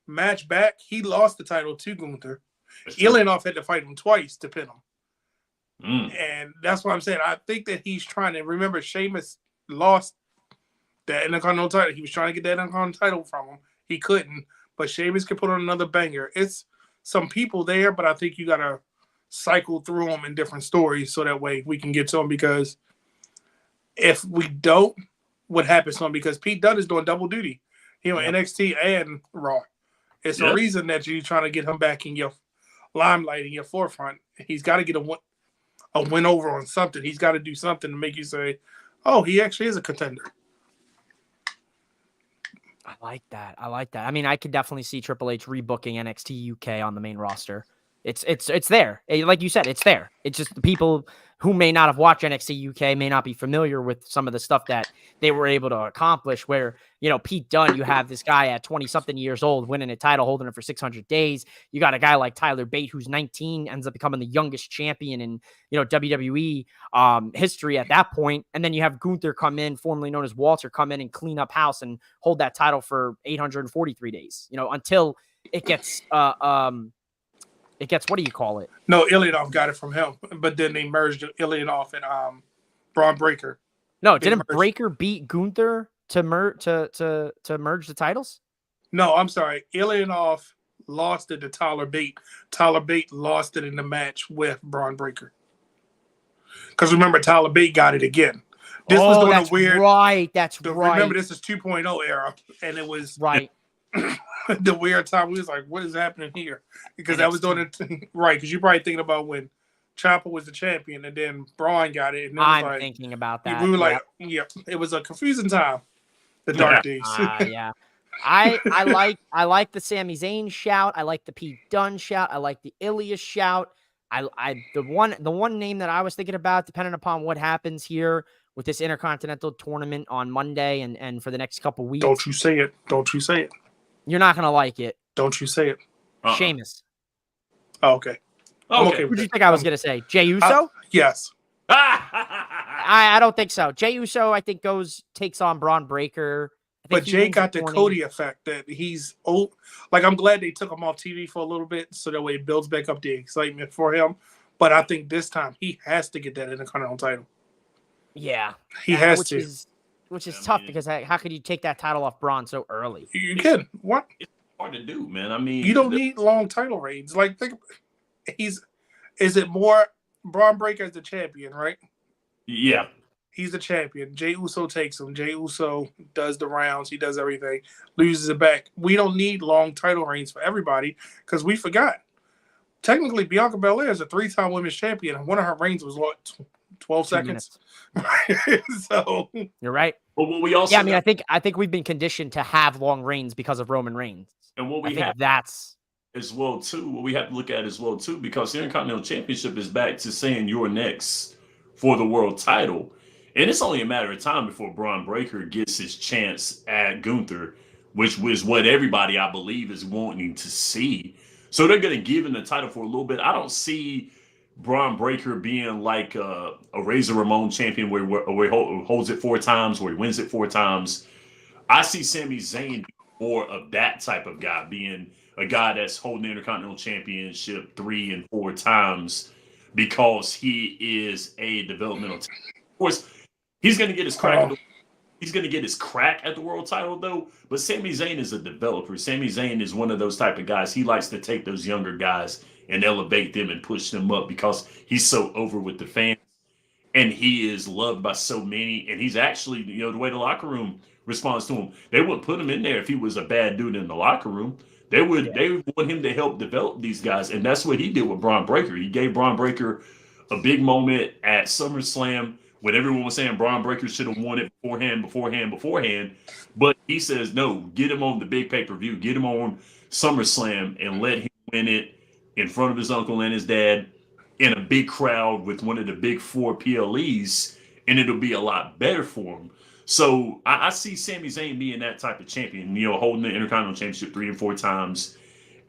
match back. He lost the title to Gunther. Ilyanov had to fight him twice to pin him. And that's what I'm saying. I think that he's trying to remember. Sheamus lost that Intercontinental title. He was trying to get that Intercontinental title from him. He couldn't, but Sheamus could put on another banger. It's some people there, but I think you got to cycle through them in different stories so that way we can get to them, because if we don't, what happens to him? Because Pete Dunne is doing double duty. NXT and Raw. It's a reason that you're trying to get him back in your limelight, in your forefront. He's got to get a win over on something. He's got to do something to make you say, oh, he actually is a contender. I like that. I mean, I could definitely see Triple H rebooking NXT UK on the main roster. It's there. Like you said, it's there. It's just the people who may not have watched NXT UK may not be familiar with some of the stuff that they were able to accomplish, where, Pete Dunne, you have this guy at 20-something years old winning a title, holding it for 600 days. You got a guy like Tyler Bate, who's 19, ends up becoming the youngest champion in, WWE history at that point. And then you have Gunther come in, formerly known as Walter, come in and clean up house and hold that title for 843 days, until it gets, what do you call it? No, Ilyanov got it from him, but then they merged Ilyanov and Braun Breaker. No, didn't Breaker beat Gunther to merge the titles? No, I'm sorry. Ilyanov lost it to Tyler Bate. Tyler Bate lost it in the match with Braun Breaker. Because remember, Tyler Bate got it again. This was doing a weird. Right, that's right. Remember, this is 2.0 era, and it was right. The weird time. We was like, what is happening here? Because that was doing it right. Because you're probably thinking about when Ciampa was the champion and then Braun got it. And then I'm thinking about that. We were like, it was a confusing time. The dark days. Yeah. I like the Sami Zayn shout. I like the Pete Dunne shout. I like the Ilya shout. The one name that I was thinking about, depending upon what happens here with this Intercontinental tournament on Monday and for the next couple weeks. Don't you say it. Don't you say it. You're not gonna like it. Don't you say it. Sheamus. Oh, okay. Okay. Who do you think I was gonna say? Jey Uso? Yes. I don't think so. Jey Uso, I think, takes on Braun Breaker. But Jey got the Cody effect that he's old. Like, I'm glad they took him off TV for a little bit so that way it builds back up the excitement for him. But I think this time he has to get that Intercontinental title. Yeah. He has to. Which is tough, because how could you take that title off Braun so early? You can. What? It's hard to do, man. I mean, you don't need long title reigns. Like, is it more Braun Breaker as the champion, right? Yeah. He's the champion. Jey Uso takes him. Jey Uso does the rounds. He does everything. Loses it back. We don't need long title reigns for everybody, because we forgot. Technically, Bianca Belair is a 3-time women's champion, and one of her reigns was, 12 seconds? So you're right. But what we also I think we've been conditioned to have long reigns because of Roman Reigns. And what we have as well too, what we have to look at as well too, because the Intercontinental Championship is back to saying you're next for the world title. And it's only a matter of time before Braun Breaker gets his chance at Gunther, which was what everybody, I believe, is wanting to see. So they're going to give him the title for a little bit. I don't see Braun Breaker being like a Razor Ramon champion where he holds it 4 times, where he wins it 4 times. I see Sami Zayn more of that type of guy, being a guy that's holding the Intercontinental Championship 3 and 4 times, because he is a developmental. Of course, he's going to get his crack. He's going to get his crack at the world title, though. But Sami Zayn is a developer. Sami Zayn is one of those type of guys. He likes to take those younger guys and elevate them and push them up, because he's so over with the fans, and he is loved by so many. And he's actually, the way the locker room responds to him, they wouldn't put him in there if he was a bad dude in the locker room. They would want him to help develop these guys, and that's what he did with Braun Breaker. He gave Braun Breaker a big moment at SummerSlam when everyone was saying Braun Breaker should have won it beforehand. But he says, no, get him on the big pay-per-view, get him on SummerSlam, and let him win it in front of his uncle and his dad. in a big crowd with one of the big four PLEs, and it'll be a lot better for him. So I see Sami Zayn being that type of champion, holding the Intercontinental Championship 3 and 4 times,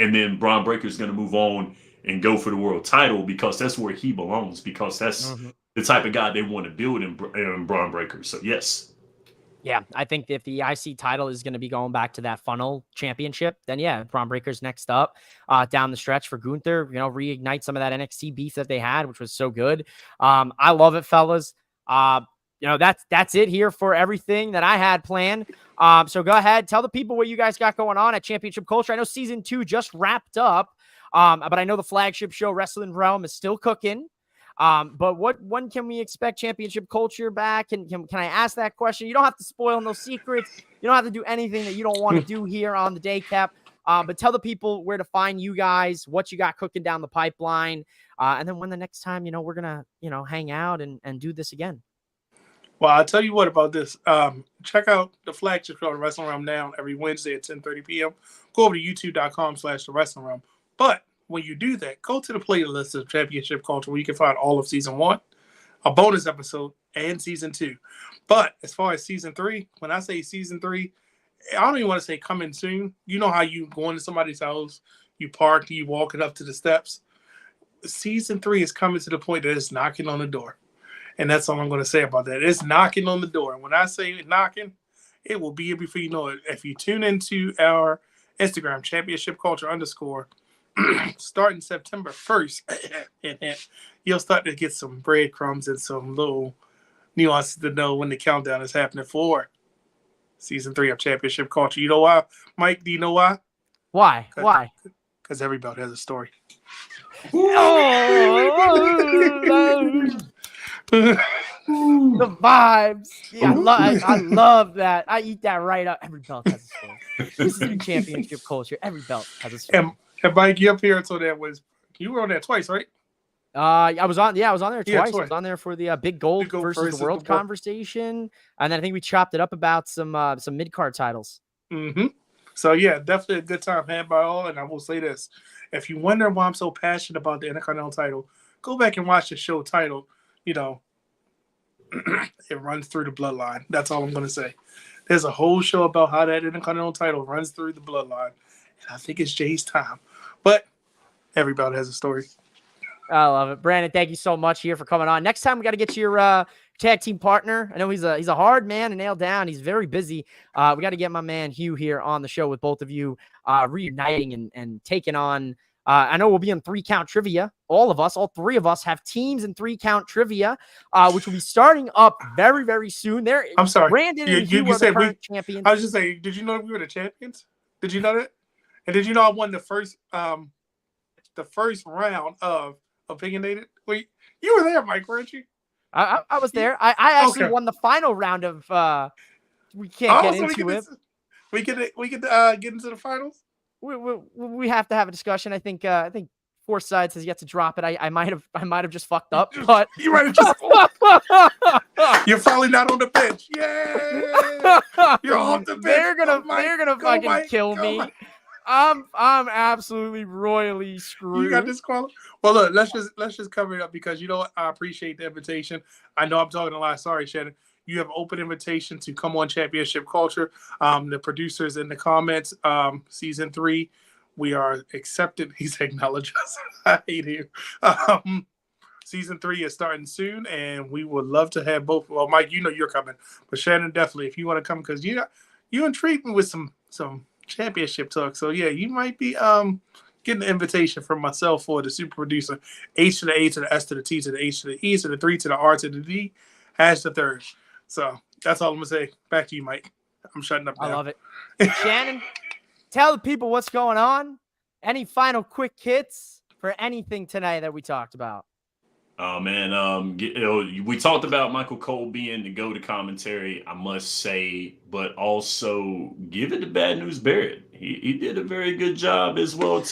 and then Braun Breaker's going to move on and go for the world title because that's where he belongs, because that's the type of guy they want to build in Braun Breaker. So, yes. Yeah, I think if the IC title is going to be going back to that funnel championship, then yeah, Braun Breaker's next up down the stretch for Gunther, reignite some of that NXT beef that they had, which was so good. I love it, fellas. That's it here for everything that I had planned. So go ahead, tell the people what you guys got going on at Championship Culture. I know season 2 just wrapped up, but I know the flagship show Wrestling Realm is still cooking. But when can we expect Championship Culture back? Can I ask that question? You don't have to spoil no secrets. You don't have to do anything that you don't want to do here on the Daycap. But tell the people where to find you guys, what you got cooking down the pipeline, and then when the next time we're gonna hang out and do this again. Well, I'll tell you what about this. Check out the flagship show, The Wrestling Realm, now every Wednesday at 10:30 p.m. Go over to youtube.com/The Wrestling Realm. But when you do that, go to the playlist of Championship Culture where you can find all of Season 1, a bonus episode, and Season 2. But as far as Season 3, when I say Season 3, I don't even want to say coming soon. You know how you go into somebody's house, you park, you walking up to the steps. Season 3 is coming to the point that it's knocking on the door. And that's all I'm going to say about that. It's knocking on the door. And when I say knocking, it will be here before you know it. If you tune into our Instagram, Championship Culture _ starting September 1st, and you'll start to get some breadcrumbs and some little nuances to know when the countdown is happening for Season 3 of Championship Culture. You know why, Mike? Do you know why? Why? Why? Because every belt has a story. The vibes. Yeah, I love that. I eat that right up. Every belt has a story. This is the Championship Culture. Every belt has a story. And Mike, you up here until you were on there twice, right? I was on there twice. Twice. I was on there for the Big Gold versus the World conversation, and then I think we chopped it up about some mid-card titles. So yeah, definitely a good time had by all. And I will say this: if you wonder why I'm so passionate about the Intercontinental title, go back and watch the show titled, it runs through the bloodline. That's all I'm going to say. There's a whole show about how that Intercontinental title runs through the bloodline. And I think it's Jay's time. But everybody has a story. I love it. Brandon, thank you so much here for coming on. Next time, we got to get your tag team partner. I know he's a hard man to nail down. He's very busy. We got to get my man Hugh here on the show with both of you, reuniting and taking on. I know we'll be in 3-count trivia. All three of us have teams in 3-count trivia, which will be starting up very, very soon. I'm sorry. Brandon and Hugh are the current champions. I was just saying, did you know we were the champions? Did you know that? And did you know I won the first round of Opinionated? Wait, you were there, Mike, weren't you? I was there. I actually won the final round of. We can't get into it. We could get into the finals. We have to have a discussion. I think Four Sides has yet to drop it. I might have just fucked up, but you might have just. You're finally not on the bench. Yeah, you're off the bench. They're gonna fucking kill me. I'm absolutely royally screwed. You got this qualified. Well, look, let's just cover it up because you know what? I appreciate the invitation. I know I'm talking a lot. Sorry, Shannon. You have an open invitation to come on Championship Culture. The producers in the comments, Season 3, we are accepted. He's acknowledged us. I hate you. Season 3 is starting soon, and we would love to have both. Well, Mike, you know you're coming, but Shannon, definitely, if you want to come, because you intrigued me with some championship talk. So yeah, you might be getting the invitation from myself or the super producer. H to the A to the S to the T to the H to the E to the 3 to the R to the D, # the 3rd. So that's all I'm gonna say. Back to you, Mike. I'm shutting up now. I love it. Shannon, tell the people what's going on. Any final quick hits for anything tonight that we talked about? Oh man, we talked about Michael Cole being the go-to commentary, I must say, but also give it to Bad News Barrett. He did a very good job as well.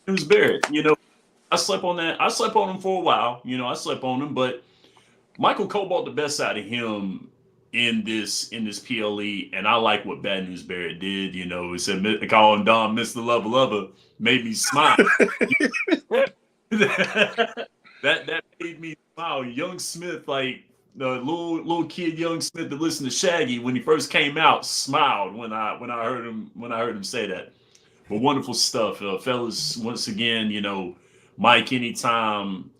News Barrett, I slept on that. I slept on him for a while. I slept on him, but Michael Cole brought the best out of him in this PLE, and I like what Bad News Barrett did. You know, it said calling Dom Mr. Lover Lover made me smile. that made me smile. Young Smith, like the little kid Young Smith that listened to Shaggy when he first came out, smiled when I heard him say that. But wonderful stuff, fellas. Once again, you know, Mike, anytime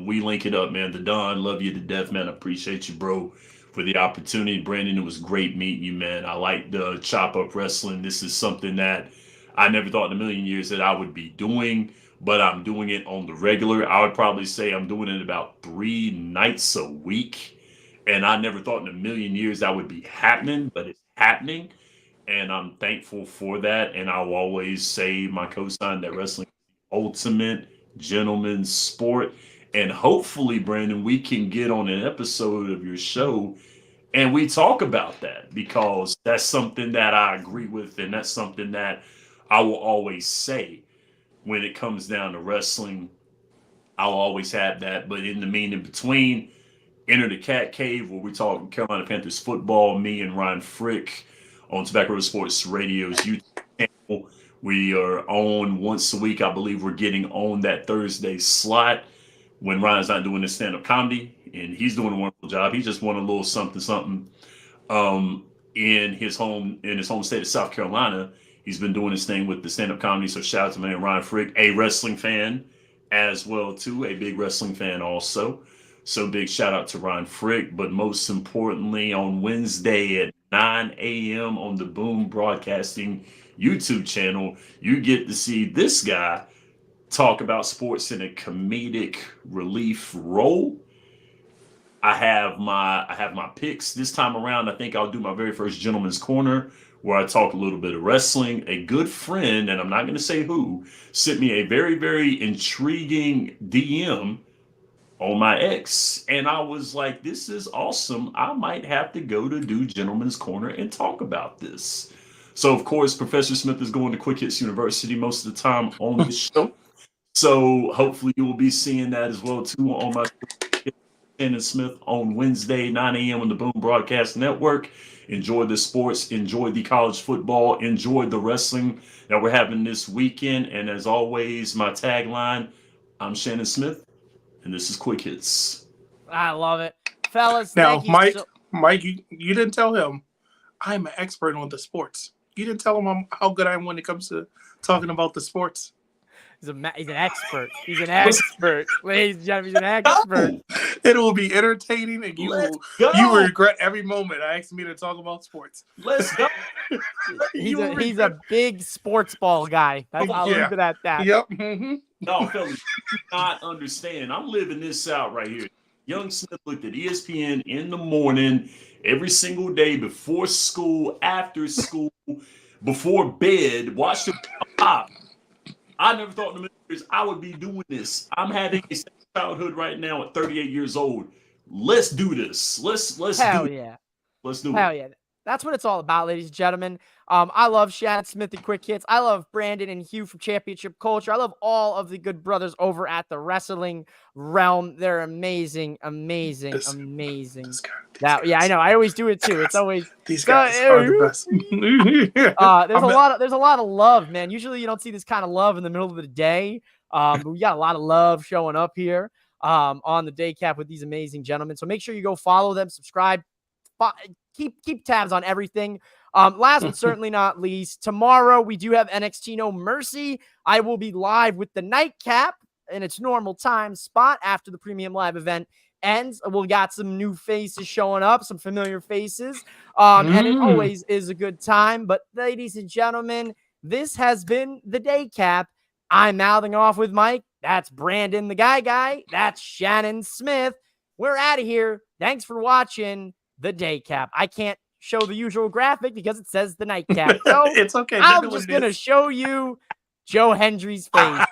we link it up, man. The Don, love you to death, man. I appreciate you, bro, for the opportunity. Brandon, it was great meeting you, man. I like the chop up wrestling. This is something that I never thought in a million years that I would be doing, but I'm doing it on the regular. I would probably say I'm doing it about 3 nights a week, and I never thought in a million years that would be happening, but it's happening. And I'm thankful for that. And I will always say my cosign that wrestling is the ultimate gentleman's sport. And hopefully, Brandon, we can get on an episode of your show and we talk about that, because that's something that I agree with. And that's something that I will always say when it comes down to wrestling. I'll always have that. But in the in between, enter the Cat Cave where we talk Carolina Panthers football, me and Ryan Frick on Tobacco Road Sports Radio's YouTube channel. We are on once a week. I believe we're getting on that Thursday slot when Ryan's not doing his stand-up comedy, and he's doing a wonderful job. He just won a little something in his home state of South Carolina. He's been doing his thing with the stand-up comedy. So shout out to man Ryan Frick, a wrestling fan as well too, a big wrestling fan also. So big shout out to Ryan Frick. But most importantly, on Wednesday at 9 a.m. on the Boom Broadcasting YouTube channel, you get to see this guy talk about sports in a comedic relief role. I have my picks this time around. I think I'll do my very first Gentleman's Corner, where I talk a little bit of wrestling. A good friend, and I'm not going to say who, sent me a very, very intriguing DM on my ex, and I was like, this is awesome. I might have to go to do Gentleman's Corner and talk about this. So of course, Professor Smith is going to Quick Hits University most of the time on the show. So hopefully you will be seeing that as well too on my Shannon Smith on Wednesday, 9 a.m. on the Boom Broadcast Network. Enjoy the sports, enjoy the college football, enjoy the wrestling that we're having this weekend. And as always, my tagline, I'm Shannon Smith, and this is Quick Hits. I love it. Fellas, Now, thank you Mike, you didn't tell him I'm an expert on the sports. You didn't tell him how good I am when it comes to talking about the sports. He's an expert. He's an expert. Ladies and gentlemen, he's an expert. It will be entertaining, and you will regret every moment I asked me to talk about sports. Let's go. He's a big sports ball guy. I'll leave it at that. Yep. Mm-hmm. No, fellas, you do not understand. I'm living this out right here. Young Smith looked at ESPN in the morning, every single day, before school, after school, before bed, watched it pop. I never thought in a million years I would be doing this. I'm having a childhood right now at 38 years old. Let's do this. Let's Hell do it. yeah. Let's do Hell it. yeah. That's what it's all about, ladies and gentlemen. I love Shannon Smith and Quick Hits. I love Brandon and Hugh from Championship Culture. I love all of the good brothers over at the wrestling realm. They're amazing. This guy. Yeah, I know. I always do it too. It's always These guys are the best. there's a lot of love, man. Usually you don't see this kind of love in the middle of the day. But we got a lot of love showing up here on the Daycap with these amazing gentlemen. So make sure you go follow them, subscribe, keep tabs on everything. Last but certainly not least, tomorrow we do have NXT No Mercy. I will be live with the Nightcap in its normal time spot after the premium live event ends. We'll got some new faces showing up, some familiar faces. And it always is a good time. But ladies and gentlemen, this has been the Daycap. I'm mouthing off with Mike. That's Brandon, the guy. That's Shannon Smith. We're out of here. Thanks for watching the Daycap. I can't show the usual graphic because it says the Nightcap. So it's okay. I'm just going to show you Joe Hendry's face.